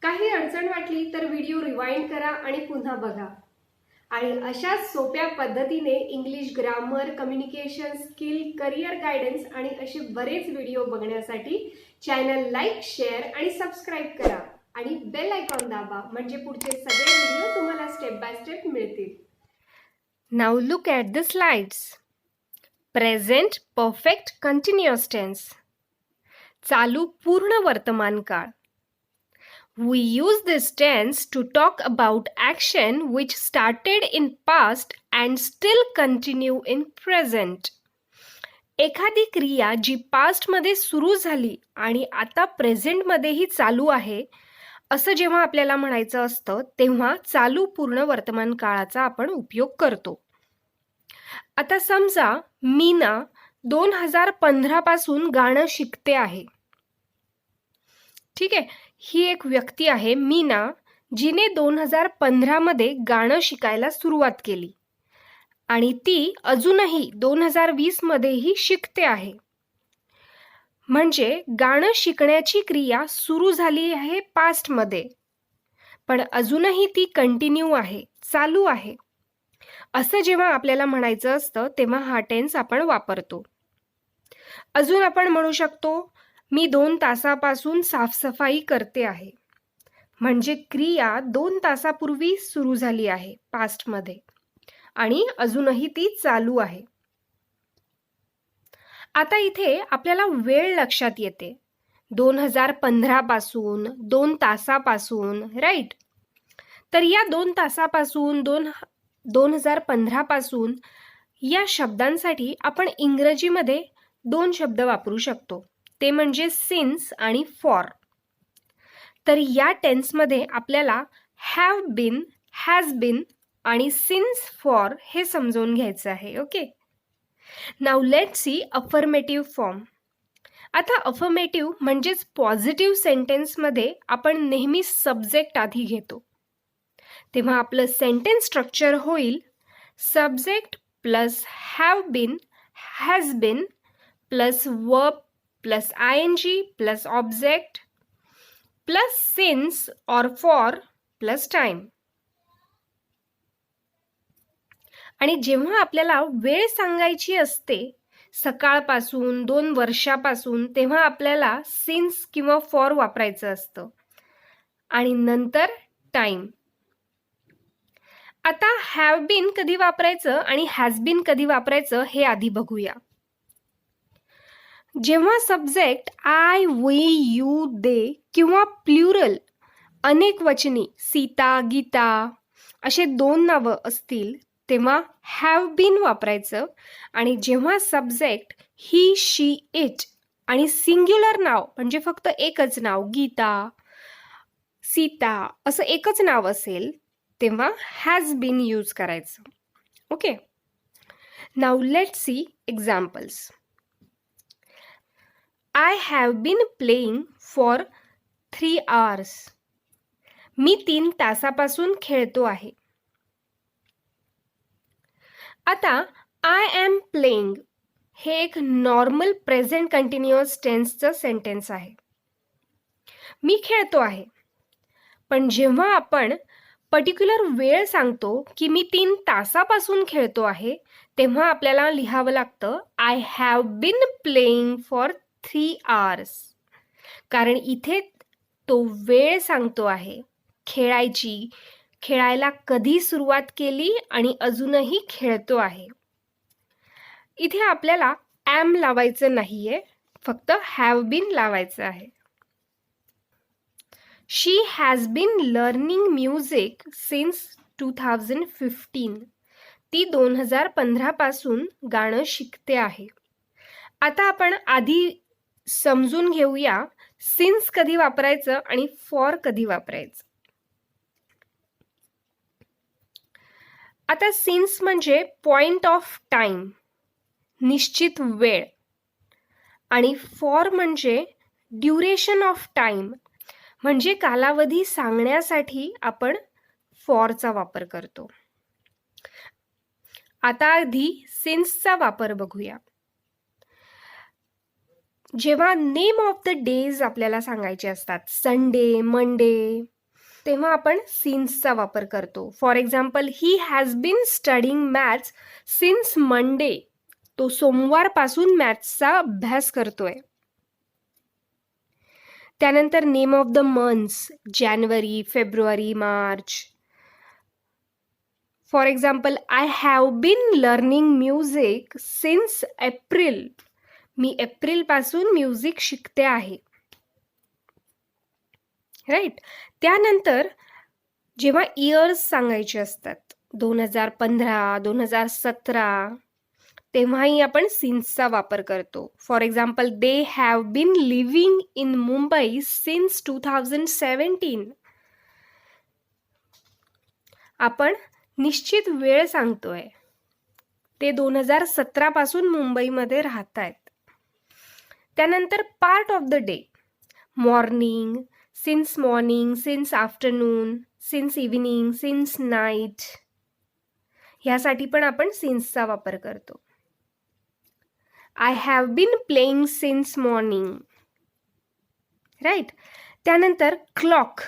काही अडचण वाटली तर व्हिडिओ रिवाइंड करा आणि पुन्हा बघा. आणि अशाच सोप्या पद्धतीने English grammar, communication skill, career guidance आणि असे बरेच व्हिडिओ बघण्यासाठी चॅनल लाईक, शेअर आणि सबस्क्राईब करा आणि बेल आयकॉन दाबा म्हणजे पुढचे सगळे व्हिडिओ तुम्हाला स्टेप बाय स्टेप मिळतील. Now look at the slides. Present perfect continuous tense, चालू पूर्ण वर्तमान काळ. We use this tense to talk about action which started in past and still continue in present. एखादी क्रिया जी पास्टमध्ये सुरू झाली आणि आता प्रेझेंटमध्येही चालू आहे असं जेव्हा आपल्याला म्हणायचं असतं तेव्हा चालू पूर्ण वर्तमान काळाचा आपण उपयोग करतो. आता समजा मीना 2015 पासून गाणं शिकते आहे. ठीक आहे, ही एक व्यक्ती आहे मीना, जिने 2015 मध्ये गाणं शिकायला सुरुवात केली आणि ती अजूनही 2020 मध्येही शिकते आहे. म्हणजे गाणं शिकण्याची क्रिया सुरू झाली आहे पास्टमध्ये, पण अजूनही ती कंटिन्यू आहे, चालू आहे. असं जेव्हा आपल्याला म्हणायचं असतं तेव्हा हा टेन्स आपण वापरतो. अजून आपण म्हणू शकतो मी 2 तासापासून साफसफाई करते आहे. म्हणजे क्रिया 2 तासापूर्वी सुरू झाली आहे पास्टमध्ये आणि अजूनही ती चालू आहे. आता इथे आपल्याला वेळ लक्षात येते. 2015 पासून, 2 तासापासून, राईट? तर या 2 तासापासून, 2015 पासून या शब्दांसाठी आपण इंग्रजीमध्ये 2 शब्द वापरू शकतो. ते म्हणजे सिन्स आणि फॉर. तर या टेन्समध्ये आपल्याला हॅव बीन, हॅज बीन आणि सिन्स फॉर हे समजून घ्यायचं आहे. Okay, now let's see affirmative form. आता अफर्मेटिव्ह म्हणजेच पॉझिटिव्ह सेंटेन्समध्ये आपण नेहमी सब्जेक्ट आधी घेतो. तेव्हा आपलं सेंटेन्स स्ट्रक्चर होईल subject plus have been, has been plus verb plus ing plus object plus since or for plus time. आणि जेव्हा आपल्याला वेळ सांगायची असते सकाळपासून, 2 वर्षापासून, तेव्हा आपल्याला सिन्स किंवा फॉर वापरायचं असतं आणि नंतर टाइम. आता हॅव बीन कधी वापरायचं आणि हॅज बीन कधी वापरायचं हे आधी बघूया. जेव्हा सब्जेक्ट आय, वी, यू, दे किंवा प्लुरल अनेक वचनी सीता, गीता असे 2 नावं असतील तेव्हा हॅव बीन वापरायचं. आणि जेव्हा सब्जेक्ट ही, शी, इट आणि सिंग्युलर नाव म्हणजे फक्त एकच नाव गीता, सीता असं एकच नाव असेल तेव्हा हॅज बीन यूज करायचं. Okay, now let's C examples. I have been playing for 3 hours. मी 3 तासापासून खेळतो आहे. आता I am playing हे एक नॉर्मल प्रेझेंट कंटिन्युअस टेन्सचं सेंटेन्स आहे. मी खेळतो आहे. पण जेव्हा आपण पर्टिक्युलर वेळ सांगतो की मी 3 तासापासून खेळतो आहे तेव्हा आपल्याला लिहावं लागतं I have been playing for 3 hours. कारण इथे तो वेळ सांगतो आहे खेळायची, खेळायला कधी सुरुवात केली आणि अजूनही खेळतो आहे. इथे आपल्याला ॲम लावायचं नाहीये, फक्त हॅव बीन लावायचं आहे. She has been learning music since 2015. ती 2015 पासून गाणं शिकते आहे. आता आपण आधी समजून घेऊया सिन्स कधी वापरायचं आणि फॉर कधी वापरायचं. आता सिन्स म्हणजे पॉइंट ऑफ टाइम, निश्चित वेळ, आणि फॉर म्हणजे ड्युरेशन ऑफ टाइम, म्हणजे कालावधी सांगण्यासाठी आपण फॉरचा वापर करतो. आता आधी सिन्सचा वापर बघूया. जेव्हा नेम ऑफ द डेज आपल्याला सांगायचे असतात, संडे, मंडे, तेव्हा आपण सिन्सचा वापर करतो. For example, he has been studying maths since Monday. तो सोमवारपासून मॅथ्सचा अभ्यास करतोय. त्यानंतर name of the months, January, February, March. For example, I have been learning music since April. मी एप्रिलपासून म्युझिक शिकते आहे. राईट. त्यानंतर जेव्हा इयर्स सांगायचे असतात, 2015, 2017, तेव्हाही आपण सिन्सचा वापर करतो. For example, they have been living in Mumbai since 2017. आपण निश्चित वेळ सांगतोय, ते 2017 पासून मुंबईमध्ये राहत आहेत. त्यानंतर part of the day, morning, since morning, since afternoon, since evening, since night, ह्यासाठी पण आपण सिन्सचा वापर करतो. I have been playing since morning. Right. त्यानंतर क्लॉक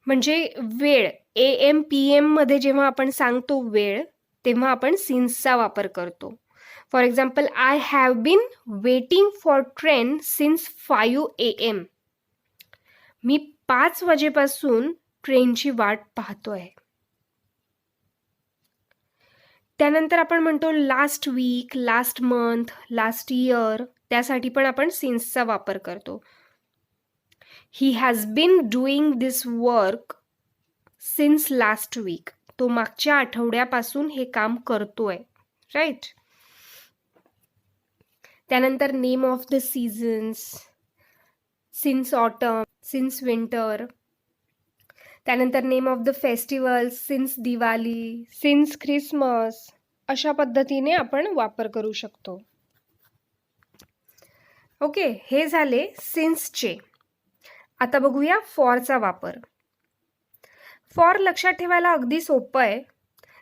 म्हणजे वेळ, AM PM मध्ये जेव्हा आपण सांगतो वेळ, तेव्हा आपण सिन्सचा वापर करतो. For example, I have been waiting for train since 5 AM. मी 5 वाजेपासून ट्रेनची वाट पाहतोय. त्यानंतर आपण म्हणतो last week, last month, last year, त्यासाठी पण आपण सिन्सचा वापर करतो. He has been doing this work since last week. तो मागच्या आठवड्यापासून हे काम करतोय. राईट. त्यानंतर name of the seasons, since autumn, since winter. त्यानंतर name of the festivals, since Diwali, since Christmas. अशा पद्धतीने आपण वापर करू शकतो. ओके, हे झाले सिन्सचे. आता बघूया फॉरचा वापर. फॉर लक्षात ठेवायला अगदी सोपं आहे.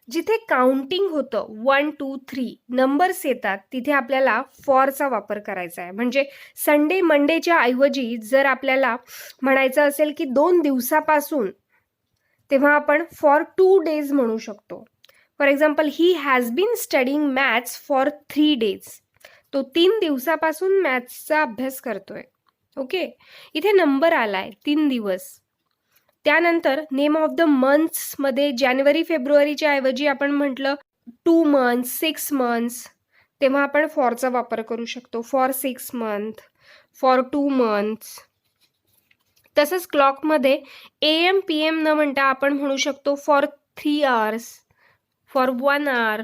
जिथे काउंटिंग होतं, 1 2 3 नंबर्स येतात, तिथे आपल्याला फॉरचा वापर करायचा आहे. म्हणजे संडे मंडेच्या ऐवजी जर आपल्याला म्हणायचं असेल की 2 दिवसापासून, तेव्हा आपण फॉर 2 डेज म्हणू शकतो. For example, he has been studying maths for 3 days. तो 3 दिवसापासून मॅथ्सचा अभ्यास करतोय. ओके, इथे नंबर आलाय 3 दिवस. त्यानंतर नेम ऑफ द मंथ्समध्ये जानेवारी फेब्रुवारीच्या ऐवजी आपण म्हटलं 2 मंथ्स, 6 मंथ्स, तेव्हा आपण फॉरचा वापर करू शकतो. For 6 month, for 2 months. तसंच क्लॉकमध्ये AM PM न म्हणता आपण म्हणू शकतो फॉर 3 hours, फॉर 1 hour.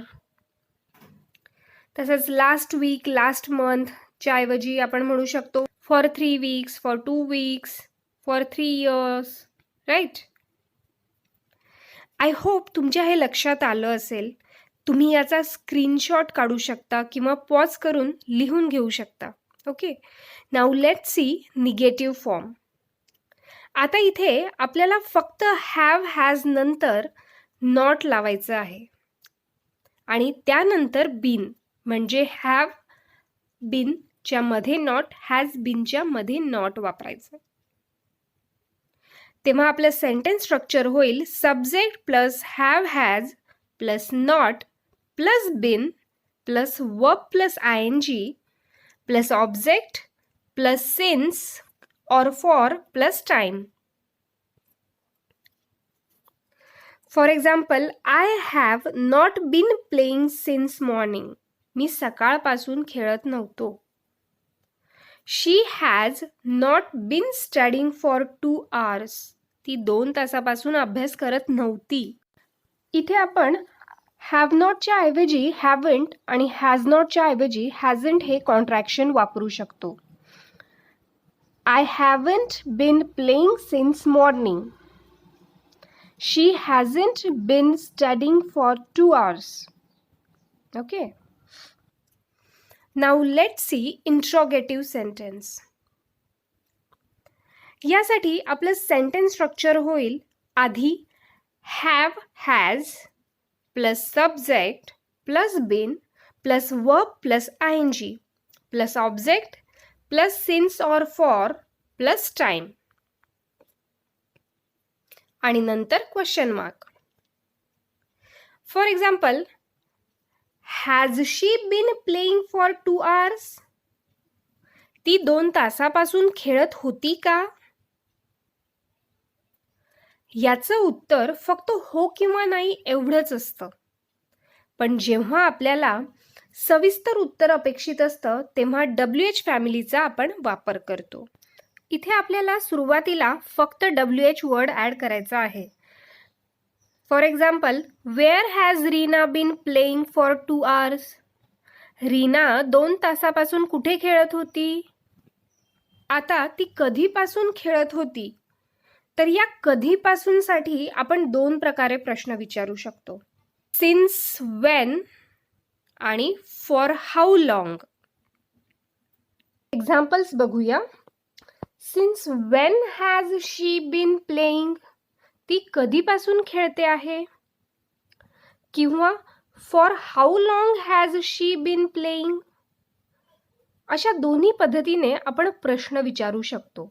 तसंच लास्ट वीक, लास्ट मंथच्या ऐवजी आपण म्हणू शकतो for 3 weeks, for 2 weeks, for 3 years. Right. I hope तुमच्या हे लक्षात आलं असेल. तुम्ही याचा स्क्रीनशॉट काढू शकता किंवा पॉज करून लिहून घेऊ शकता. Okay, now let's see negative form. आता इथे आपल्याला फक्त हॅव हॅज नंतर नॉट लावायचं आहे आणि त्यानंतर बीन, म्हणजे हॅव बीनच्या मध्ये नॉट, हॅज बीनच्या मध्ये नॉट वापरायचं. तेव्हा आपलं सेंटेन्स स्ट्रक्चर होईल subject plus have has plus not plus been plus verb plus ING plus object plus since और for plus time. For example, I have not been playing since morning. मी सकाळपासून खेळत नव्हतो. She has not been studying for 2 hours. ती 2 तासापासून अभ्यास करत नव्हती. इथे आपण हॅव नॉटच्या ऐवजी हॅवंट आणि हॅज नॉटच्या ऐवजी हॅझंट हे कॉन्ट्रॅक्शन वापरू शकतो. I haven't been playing since morning. She hasn't been studying for 2 hours. Okay. Now let's see interrogative sentence. यासाठी आपलं सेंटेन्स स्ट्रक्चर होईल आधी have has plus subject plus been plus verb plus ING plus object plus since or for plus time आणि नंतर question mark. For example, has she been playing for 2 hours? ती 2 तासापासून खेळत होती का? याचं उत्तर फक्त हो किंवा नाही एवढंच असतं. पण जेव्हा आपल्याला सविस्तर उत्तर अपेक्षित असतं तेव्हा WH फॅमिलीचा आपण वापर करतो. इथे आपल्याला सुरुवातीला फक्त WH वर्ड ॲड करायचा आहे. For example, where has Reena been playing for 2 hours? रीना 2 तासापासून कुठे खेळत होती? आता ती कधीपासून खेळत होती? तर या कधीपासूनसाठी आपण 2 प्रकारे प्रश्न विचारू शकतो. सिन्स वेन आणि फॉर हाऊ लॉंग. एक्झाम्पल्स बघूया. Since when has she been playing? ती कधीपासून खेळते आहे? किंवा for how long has she been playing? अशा दोन्ही पद्धतीने आपण प्रश्न विचारू शकतो.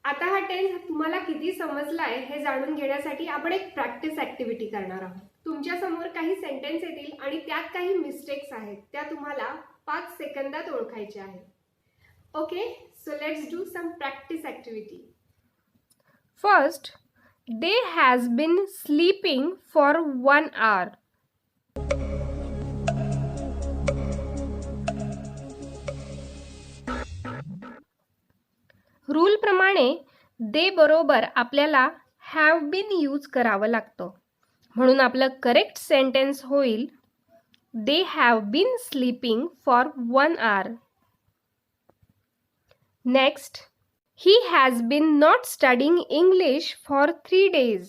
आता हा टेन्स तुम्हाला किती समजलाय हे जाणून घेण्यासाठी आपण एक प्रॅक्टिस ॲक्टिव्हिटी करणार आहोत. तुमच्या समोर काही सेंटेन्स येतील आणि त्यात काही मिस्टेक्स आहेत, त्या तुम्हाला 5 सेकंदात ओळखायच्या आहेत. Okay, so let's do some practice activity. First, they has been sleeping for 1 hour. Rule प्रमाणे दे बरोबर आपल्याला हॅव बीन यूज करावं लागतं. म्हणून आपलं करेक्ट सेंटेन्स होईल they have been sleeping for 1 hour. Next, he has been not studying English for 3 days.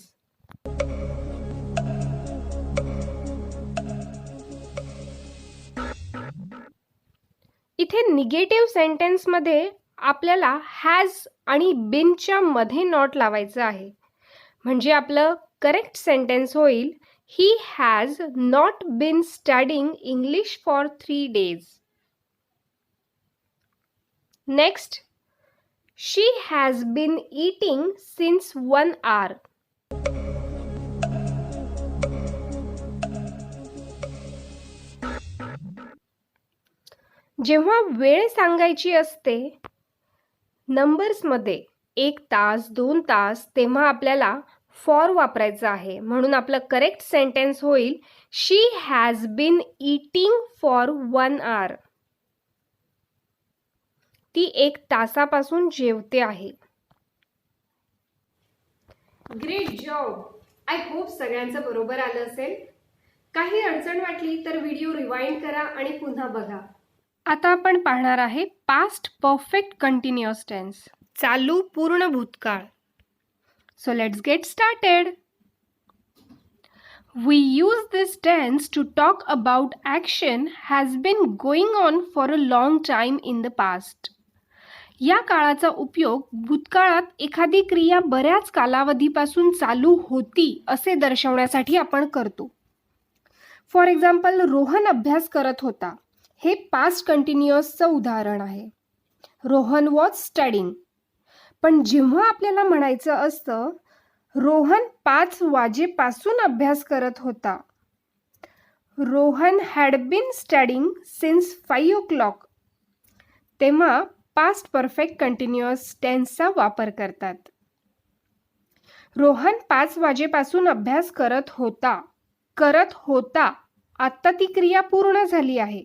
इथे निगेटिव्ह सेंटेन्समध्ये आपल्याला हॅज आणि बीनच्या मध्ये नॉट लावायचं आहे. म्हणजे आपलं करेक्ट सेंटेन्स होईल he has not been studying English for 3 days. Next, she has been eating since 1 hour. जेव्हा वेळ सांगायची असते नंबर्समध्ये 1 तास 2 तास, तेव्हा आपल्याला फॉर वापरायचं आहे. म्हणून आपलं करेक्ट सेंटेन्स होईल she has been eating for 1 hour. ती 1 तासापासून जेवते आहे. Great job. आय होप सगळ्यांचं बरोबर आलं असेल. काही अडचण वाटली तर व्हिडिओ रिवाइंड करा आणि पुन्हा बघा. आता आपण पाहणार आहे पास्ट परफेक्ट कंटिन्युअस टेन्स, चालू पूर्ण भूतकाळ. So let's get started. We use this tense to talk about action has been going on for a long time in the past. या काळाचा उपयोग भूतकाळात एखादी क्रिया बऱ्याच कालावधीपासून चालू होती असे दर्शवण्यासाठी आपण करतो. फॉर एक्झाम्पल, रोहन अभ्यास करत होता. हे पास्ट कंटिन्युअसचं उदाहरण आहे. Rohan was studying. पण जेव्हा आपल्याला म्हणायचं असतं रोहन 5 वाजेपासून अभ्यास करत होता, Rohan had been studying since 5 o'clock, तेव्हा पास्ट परफेक्ट कंटिन्युअस टेन्सचा वापर करतात. रोहन 5 वाजेपासून अभ्यास करत होता. आत्ता ती क्रिया पूर्ण झाली आहे,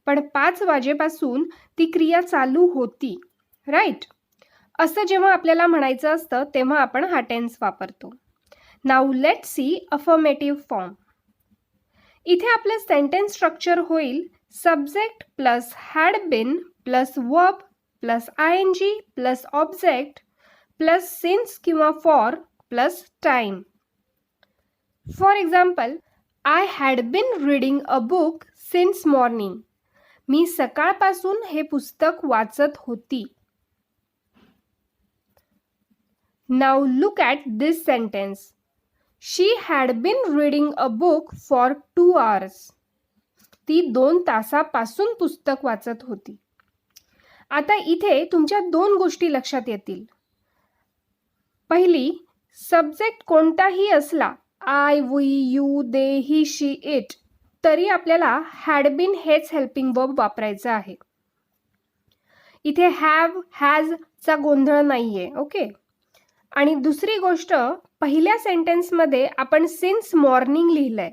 पण 5 वाजेपासून ती क्रिया चालू होती, राईट? असं जेव्हा आपल्याला म्हणायचं असतं तेव्हा आपण हा टेन्स वापरतो. Now let's see affirmative form. इथे आपलं सेंटेन्स स्ट्रक्चर होईल subject plus had been plus verb plus ING plus object plus since किंवा for plus time. For example, I had been reading a book since morning. मी सकाळपासून हे पुस्तक वाचत होती. Now look at this sentence. She had been reading a book for 2 hours. ती 2 तासापासून पुस्तक वाचत होती. आता इथे तुमच्या 2 गोष्टी लक्षात येतील. पहिली, सब्जेक्ट कोणताही असला, I, we, you, they, he, she, it, तरी आपल्याला हॅड बीन हेच हेल्पिंग वर्ब वापरायचं आहे. इथे हॅव, हॅज चा गोंधळ नाहीये. ओके. आणि दुसरी गोष्ट, पहिल्या सेंटेन्समध्ये आपण सिन्स मॉर्निंग लिहिलंय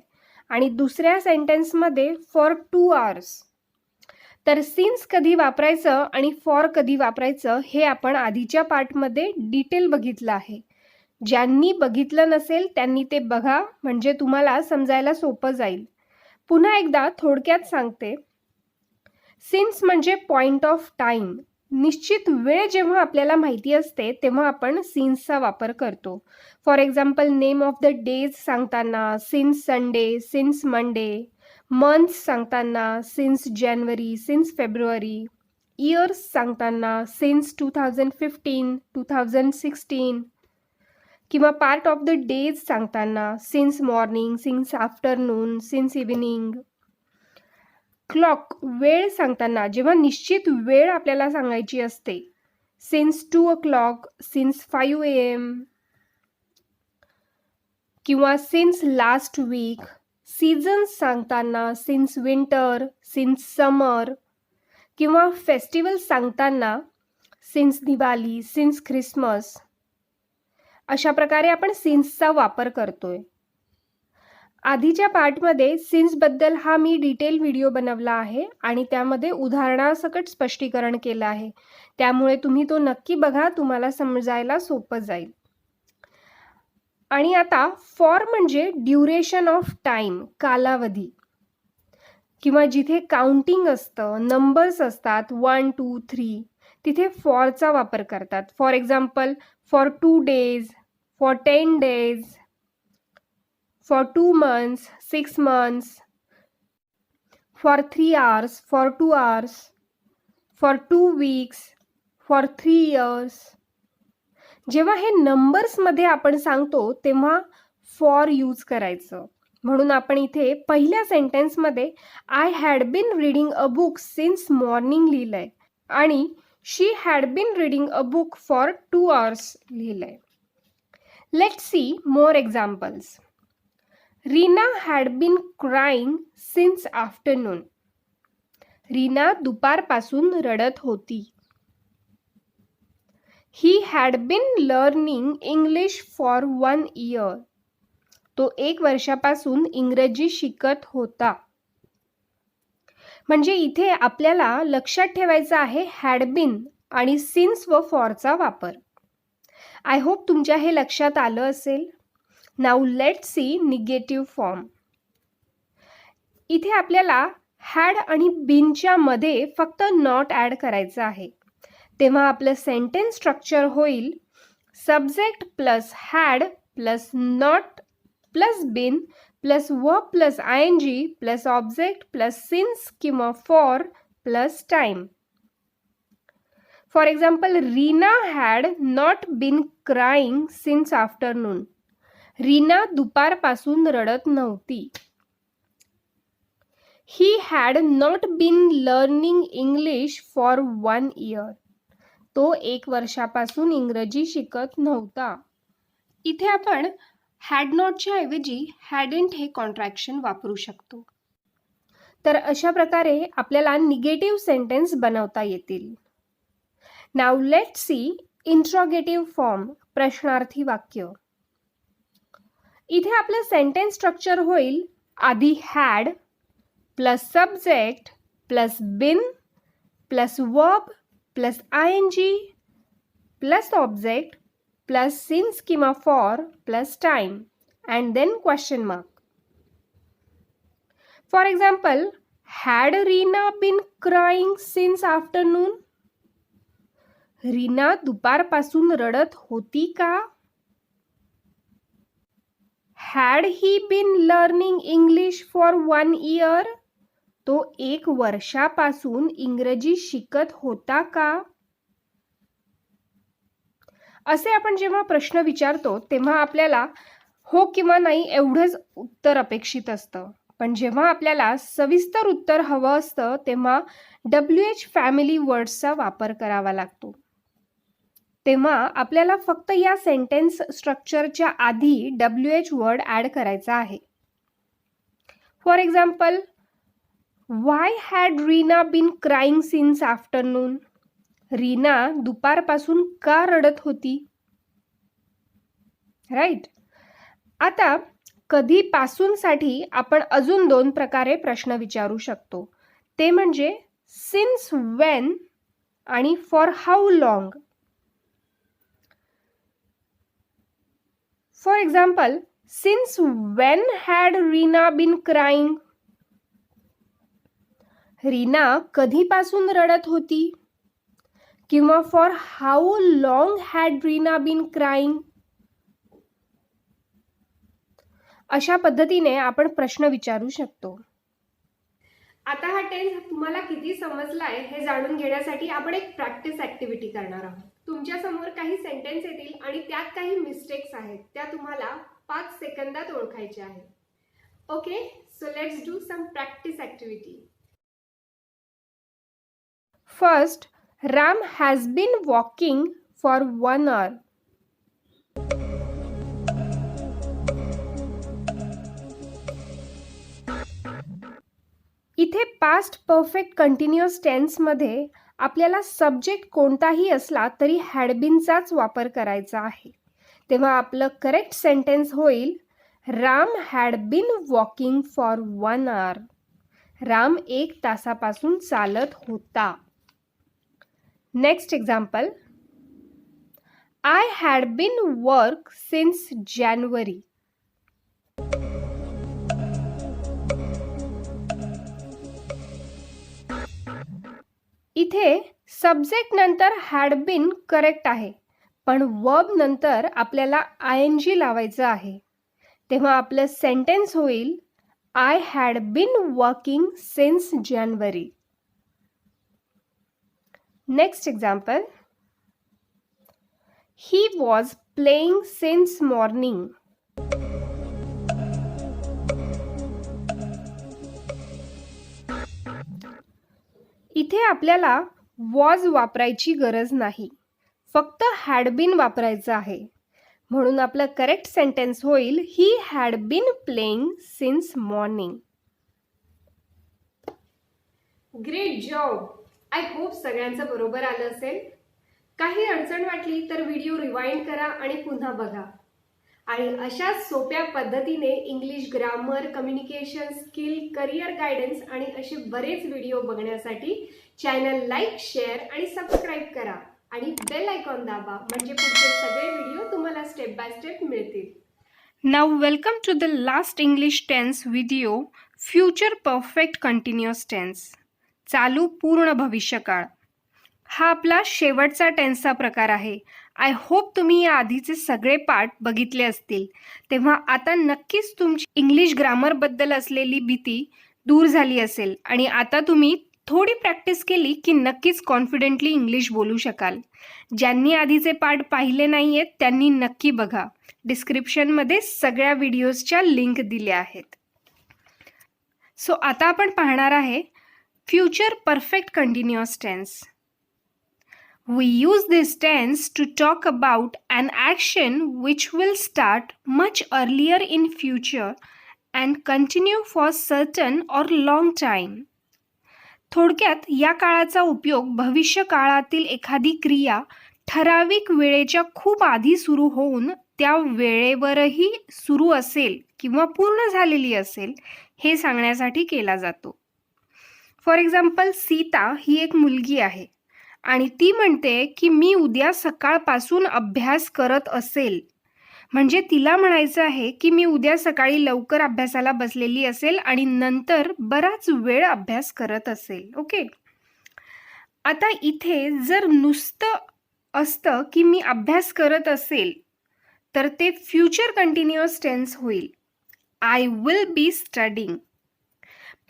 आणि दुसऱ्या सेंटेन्समध्ये फॉर 2 hours. तर सिन्स कधी वापरायचं आणि फॉर कधी वापरायचं हे आपण आधीच्या पार्टमध्ये डिटेल बघितलं आहे. ज्यांनी बघितलं नसेल त्यांनी ते बघा, म्हणजे तुम्हाला समजायला सोपं जाईल. पुन्हा एकदा थोडक्यात सांगते. सिन्स म्हणजे पॉइंट ऑफ टाइम. निश्चित वेळ जेव्हा आपल्याला माहिती असते तेव्हा आपण सिन्सचा वापर करतो. For example, name of the days सांगताना since Sunday, since Monday. Months सांगताना since January, since February. Years सांगताना सिन्स 2015, 2016. किंवा पार्ट ऑफ द डेज सांगताना since morning, since afternoon, since evening. Clock, वेळ सांगताना जेव्हा निश्चित वेळ आपल्याला सांगायची असते, सिन्स 2 o'clock, सिन्स 5 AM. किंवा सिन्स लास्ट वीक. सीझन्स सांगताना सिन्स विंटर, सिन्स समर. किंवा फेस्टिवल सांगताना सिन्स दिवाळी, सिन्स ख्रिसमस. अशा प्रकारे आपण सिन्सचा वापर करतोय. आधीच्या पार्टमध्ये सिन्सबद्दल हा मी डिटेल व्हिडिओ बनवला आहे आणि त्यामध्ये उदाहरणासकट स्पष्टीकरण केलं आहे. त्यामुळे तुम्ही तो नक्की बघा, तुम्हाला समजायला सोपं जाईल. आणि आता फॉर म्हणजे ड्युरेशन ऑफ टाइम, कालावधी. किंवा जिथे काउंटिंग असतं, नंबर्स असतात 1, 2, 3, तिथे फॉरचा वापर करतात. For example, for 2 days, for 10 days, for 2 months, 6 months, for 3 hours, for 2 hours, for 2 weeks, for 3 years. जेव्हा हे नंबर्समध्ये आपण सांगतो तेव्हा फॉर यूज करायचं. म्हणून आपण इथे पहिल्या सेंटेन्समध्ये I had been reading a book since morning लिहिलंय आणि she had been reading a book for 2 hours लिहिलंय. Let's see more examples. Reena had been crying since afternoon. Reena दुपारपासून रडत होती. He had been learning English for 1 year. तो 1 वर्षापासून इंग्रजी शिकत होता. म्हणजे इथे आपल्याला लक्षात ठेवायचं आहे हॅड बीन आणि सिन्स व फॉरचा वापर. आय होप तुमच्या हे लक्षात आलं असेल. Now let's see negative form. इथे आपल्याला हॅड आणि बीनच्या मध्ये फक्त नॉट ॲड करायचं आहे. तेव्हा आपलं सेंटेन्स स्ट्रक्चर होईल subject plus had plus not plus been plus verb plus ING plus object plus since किंवा for plus time. For example, Reena had not been crying since afternoon. Reena दुपारपासून रडत नव्हती. He had not been learning English for 1 year. तो 1 वर्षापासून इंग्रजी शिकत नव्हता. इथे आपण हॅड नॉटच्या ऐवजी हॅडंट हे कॉन्ट्रॅक्शन वापरू शकतो. तर अशा प्रकारे आपल्याला निगेटिव्ह सेंटेन्स बनवता येतील. Now let's see interrogative form, प्रश्नार्थी वाक्य. इथे आपलं सेंटेन्स स्ट्रक्चर होईल आधी had plus subject plus been plus verb plus ING plus object plus since किंवा for plus time and then question mark. For example, had Reena been crying since afternoon. Reena दुपारपासून रडत होती का? Had he been learning English for 1 year. तो 1 वर्षापासून इंग्रजी शिकत होता का? असे आपण जेव्हा प्रश्न विचारतो तेव्हा आपल्याला हो किंवा नाही एवढंच उत्तर अपेक्षित असतं. पण जेव्हा आपल्याला सविस्तर उत्तर हवं असतं तेव्हा WH फॅमिली वर्ड्सचा वापर करावा लागतो. तेव्हा आपल्याला फक्त या सेंटेन्स स्ट्रक्चरच्या आधी WH वर्ड ॲड करायचा आहे. For example, why had Reena been crying since afternoon? Reena दुपारपासून का रडत होती? राईट. आता कधीपासूनसाठी आपण अजून 2 प्रकारे प्रश्न विचारू शकतो. ते म्हणजे सिन्स व्हेन आणि for how long. For example, since when had Reena been crying? Reena कधीपासून रडत होती? किंवा for how long had Reena been crying? अशा पद्धतीने आपण प्रश्न विचारू शकतो. आता हा टेन्स तुम्हाला किती समजलाय हे जाणून घेण्यासाठी आपण एक प्रॅक्टिस ऍक्टिव्हिटी करणार आहोत. तुमच्या समोर काही सेंटेन्स येतील आणि त्यात काही मिस्टेक्स आहेत, त्या तुम्हाला 5 सेकंदात ओळखायच्या आहेत. Okay, so let's do some practice activity. First, Ram has been walking for 1 hour. इथे पास्ट परफेक्ट कंटिन्युअस टेन्समध्ये आपल्याला सब्जेक्ट कोणताही असला तरी हॅड बीनचाच वापर करायचा आहे. तेव्हा आपलं करेक्ट सेंटेन्स होईल, Ram had been walking for 1 hour. Ram 1 तासापासून चालत होता. Next example, I had been work since January. इथे सब्जेक्ट नंतर हॅड बीन करेक्ट आहे, पण वर्ब नंतर आपल्याला ING लावायचं आहे. तेव्हा आपलं सेंटेन्स होईल, I had been working since January. Next example, he was playing since morning. इथे आपल्याला वॉज वापरायची गरज नाही, फक्त हॅड बीन वापरायचं आहे. म्हणून आपलं करेक्ट सेंटेन्स होईल, he had been playing since morning. Great job. I hope सगळ्यांचं बरोबर आलं असेल. काही अडचण वाटली तर व्हिडिओ रिवाइंड करा आणि पुन्हा बघा. आणि अशा सोप्या पद्धतीने English grammar, communication skill, career guidance आणि असे बरेच व्हिडिओ बघण्यासाठी चॅनल लाईक, शेअर आणि सबस्क्राईब करा आणि बेल आयकॉन दाबा, म्हणजे पुढचे सगळे व्हिडिओ तुम्हाला स्टेप बाय स्टेप मिळतील. Now welcome to the last English tense video, future perfect continuous tense, चालू पूर्ण भविष्यकाळ. हा आपला शेवटचा टेन्सचा प्रकार आहे. आय होप तुम्ही या आधीचे सगळे पार्ट बघितले असतील. तेव्हा आता नक्कीच तुमची इंग्लिश ग्रामरबद्दल असलेली भीती दूर झाली असेल आणि आता तुम्ही थोडी प्रॅक्टिस केली की नक्कीच कॉन्फिडेंटली इंग्लिश बोलू शकाल. ज्यांनी आधीचे पार्ट पाहिले नाही आहेत त्यांनी नक्की बघा. डिस्क्रिप्शनमध्ये सगळ्या व्हिडिओजच्या लिंक दिल्या आहेत. सो आता आपण पाहणार आहे future perfect continuous tense. We use this tense to talk about an action which will start much earlier in future and continue for certain or long time. थोडक्यात या काळाचा उपयोग भविष्य काळातील एखादी क्रिया ठराविक वेळेच्या खूप आधी सुरू होऊन त्या वेळेवरही सुरू असेल किंवा पूर्ण झालेली असेल हे सांगण्यासाठी केला जातो. फॉर एक्झाम्पल, सीता ही एक मुलगी आहे आणि ती म्हणते की मी उद्या सकाळपासून अभ्यास करत असेल. म्हणजे तिला म्हणायचं आहे की मी उद्या सकाळी लवकर अभ्यासाला बसलेली असेल आणि नंतर बराच वेळ अभ्यास करत असेल. ओके, आता इथे जर नुसतं असतं की मी अभ्यास करत असेल तर ते फ्युचर कंटिन्युअस टेन्स होईल, आय विल बी स्टडिंग.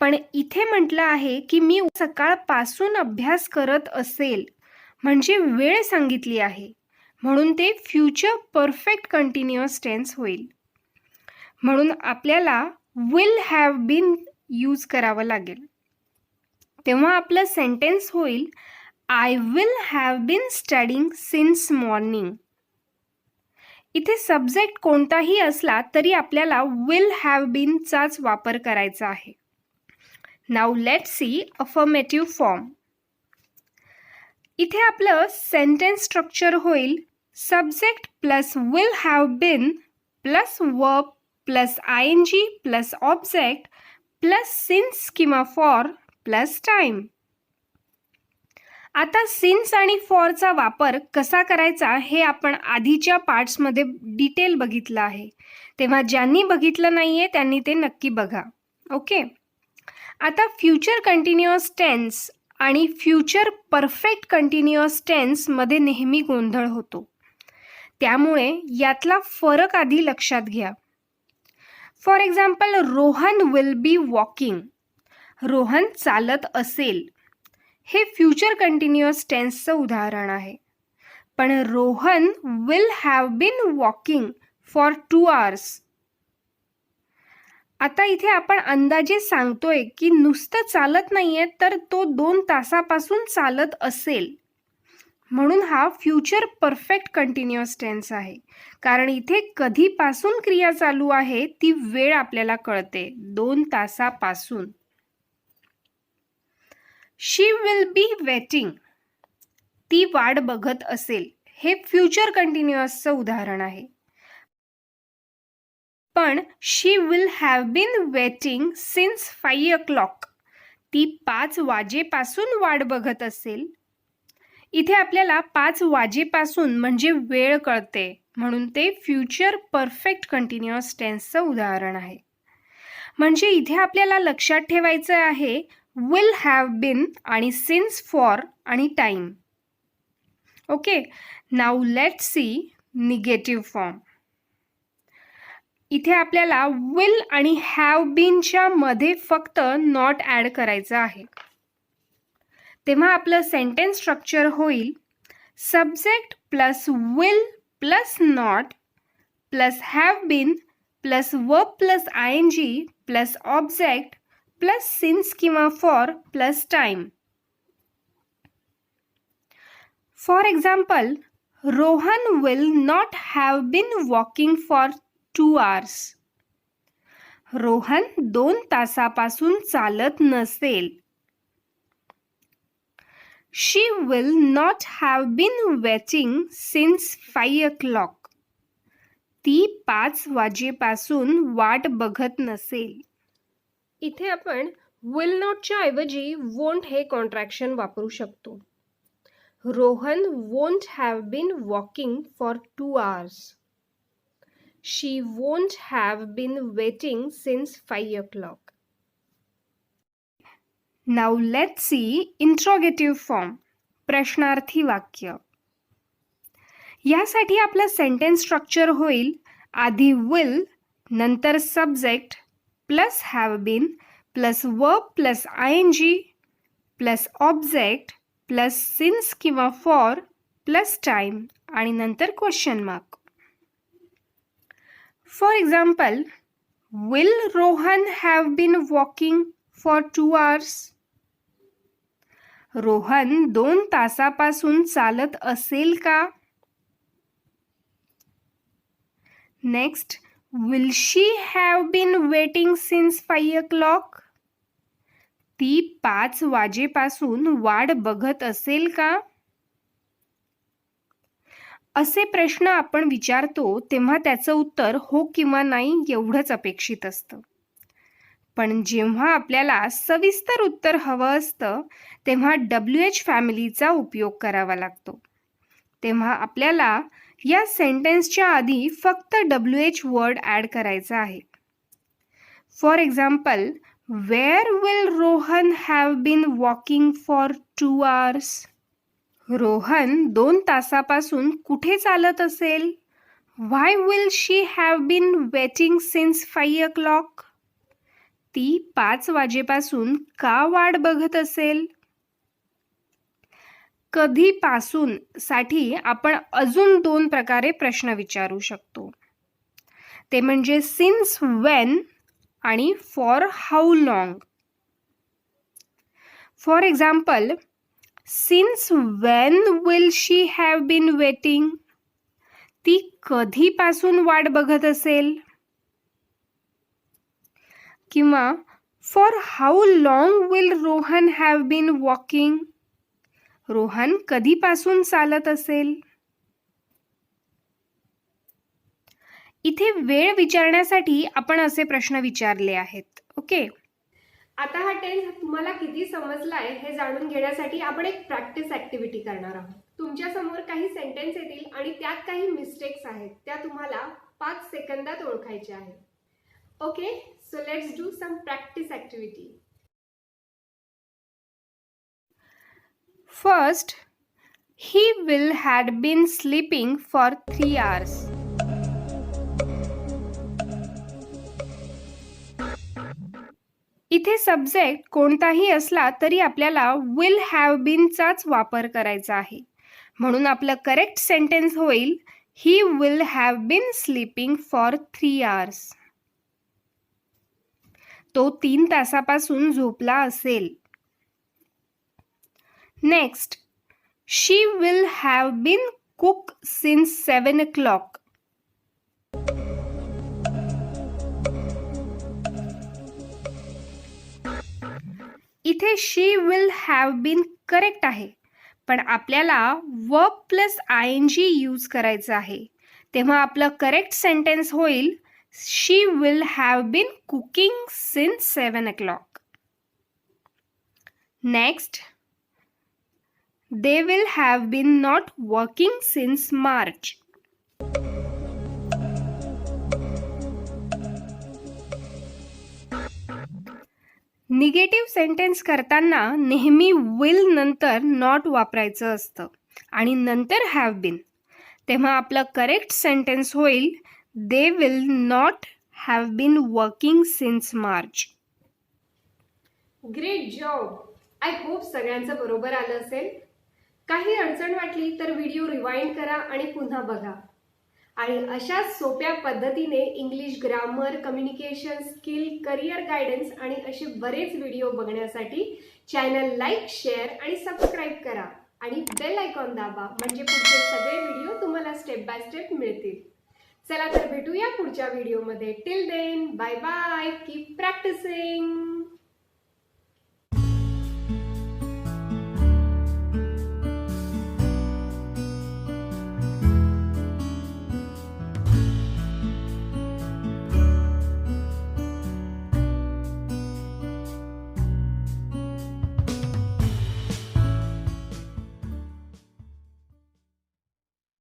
पण इथे म्हटलं आहे की मी सकाळपासून अभ्यास करत असेल, म्हणजे वेळ सांगितली आहे, म्हणून ते फ्युचर परफेक्ट कंटिन्युअस टेन्स होईल. म्हणून आपल्याला विल हॅव बीन यूज करावं लागेल. तेव्हा आपलं सेंटेन्स होईल, I will have been studying since morning. इथे सब्जेक्ट कोणताही असला तरी आपल्याला विल हॅव बीनचाच वापर करायचा आहे. Now let's see affirmative form. इथे आपलं सेंटेन्स स्ट्रक्चर होईल subject plus will have been plus verb plus ING plus object plus since किंवा फॉर प्लस टाइम. आता सिन्स आणि फॉरचा वापर कसा करायचा हे आपण आधीच्या पार्ट्समध्ये डिटेल बघितलं आहे, तेव्हा ज्यांनी बघितलं नाहीये त्यांनी ते नक्की बघा. ओके. आता फ्युचर कंटिन्युअस टेन्स आणि फ्युचर परफेक्ट कंटिन्युअस टेन्समध्ये नेहमी गोंधळ होतो, त्यामुळे यातला फरक आधी लक्षात घ्या. For example, Rohan will be walking. Rohan चालत असेल हे फ्युचर कंटिन्युअस टेन्सचं उदाहरण आहे. पण Rohan will have been walking for 2 hours. आता इथे आपण अंदाजे सांगतोय की नुसतं चालत नाहीये, तर तो 2 तासापासून चालत असेल, म्हणून हा फ्युचर परफेक्ट कंटिन्युअस टेन्स आहे, कारण इथे कधीपासून क्रिया चालू आहे ती वेळ आपल्याला कळते, 2 तासापासून. शी विल बी वेटिंग. ती वाट बघत असेल हे फ्युचर कंटिन्युअसचं उदाहरण आहे. पण she will have been waiting since 5 o'clock. ती 5 वाजेपासून वाट बघत असेल. इथे आपल्याला 5 वाजेपासून म्हणजे वेळ कळते, म्हणून ते फ्युचर परफेक्ट कंटिन्युअस टेन्सचं उदाहरण आहे. म्हणजे इथे आपल्याला लक्षात ठेवायचं आहे विल हॅव बीन आणि सिन्स फॉर आणि time. Okay. Now let's see negative form. इथे आपल्याला विल आणि हॅव बीनच्या मध्ये फक्त नॉट ॲड करायचं आहे. तेव्हा आपलं सेंटेन्स स्ट्रक्चर होईल subject plus will plus not plus have been plus verb plus ING plus object plus since किंवा for plus time. For example, Rohan will not have been walking for 2 hours. Rohan 2 तासापासून चालत नसेल. She will not have been waiting since 5 o'clock. ती 5 वाजेपासून वाट बघत नसेल. इथे आपण विल नॉटच्या ऐवजी वोंट हे कॉन्ट्रॅक्शन वापरू शकतो. Rohan won't have been walking for 2 hours. She won't have been waiting since 5 o'clock. Now let's see interrogative form. प्रश्नार्थी वाक्य. यासाठी आपलं सेंटेन्स स्ट्रक्चर होईल आधी विल, नंतर subject plus have been plus verb plus ING plus object plus since किंवा फॉर प्लस टाइम आणि नंतर question mark. For example, will Rohan have been walking for 2 hours? Rohan 2 तासापासून चालत असेल का? Next, will she have been waiting since 5 o'clock? ती 5 वाजेपासून वाट बघत असेल का? असे प्रश्न आपण विचारतो तेव्हा त्याचं उत्तर हो किंवा नाही एवढंच अपेक्षित असतं. पण जेव्हा आपल्याला सविस्तर उत्तर हवं असतं तेव्हा WH फॅमिलीचा उपयोग करावा लागतो. तेव्हा आपल्याला या सेंटेन्सच्या आधी फक्त WH वर्ड ॲड करायचा आहे. For example, where will Rohan have been walking for 2 hours? Rohan 2 तासापासून कुठे चालत असेल? Why will she have been waiting since 5 o'clock? ती 5 वाजेपासून का वाट बघत असेल? कधीपासून साठी आपण अजून 2 प्रकारे प्रश्न विचारू शकतो. ते म्हणजे सिन्स व्हेन आणि for how long. For example, since when will she have been waiting? ती कधीपासून वाट बघत असेल? किंवा for how long will Rohan have been walking? Rohan कधीपासून चालत असेल? इथे वेळ विचारण्यासाठी आपण असे प्रश्न विचारले आहेत. ओके, आता हा टेन्स तुम्हाला किती समजलाय हे जाणून घेण्यासाठी आपण एक प्रॅक्टिस ऍक्टिव्हिटी करणार आहोत. तुमच्या समोर काही सेंटेन्स येतील आणि त्यात काही मिस्टेक्स आहेत, त्या तुम्हाला 5 सेकंदात ओळखायच्या आहेत. Okay, so let's do some practice activity. First, he will had been sleeping for 3 hours. इथे सब्जेक्ट कोणताही असला तरी आपल्याला will have been चाच वापर करायचा आहे. म्हणून आपलं करेक्ट सेंटेन्स होईल he will have been sleeping for 3 hours. तो 3 तासापासून झोपला असेल. Next, she will have been cooked since 7 o'clock. इथे she will have been correct आहे, पण आपल्याला verb प्लस ing यूज करायचं आहे. तेव्हा आपलं करेक्ट सेंटेन्स होईल she will have been cooking since 7 o'clock. Next, they will have been not working since March. Negative sentence करताना नेहमी विल नंतर नॉट वापरायचं असतं आणि नंतर हॅव बीन. तेव्हा आपलं करेक्ट सेंटेन्स होईल they will not have been working since March. Great job. I hope सगळ्यांचं बरोबर आलं असेल. काही अडचण वाटली तर व्हिडिओ रिवाइंड करा आणि पुन्हा बघा. आणि अशाच सोप्या पद्धतीने English grammar, communication skill, career guidance आणि असे बरेच व्हिडिओ बघण्यासाठी चॅनल लाईक, शेअर आणि सबस्क्राईब करा आणि बेल आयकॉन दाबा, म्हणजे पुढचे सगळे व्हिडिओ तुम्हाला स्टेप बाय स्टेप मिळतील. चला तर भेटूया पुढच्या व्हिडिओमध्ये. Till then, bye bye. Keep practising.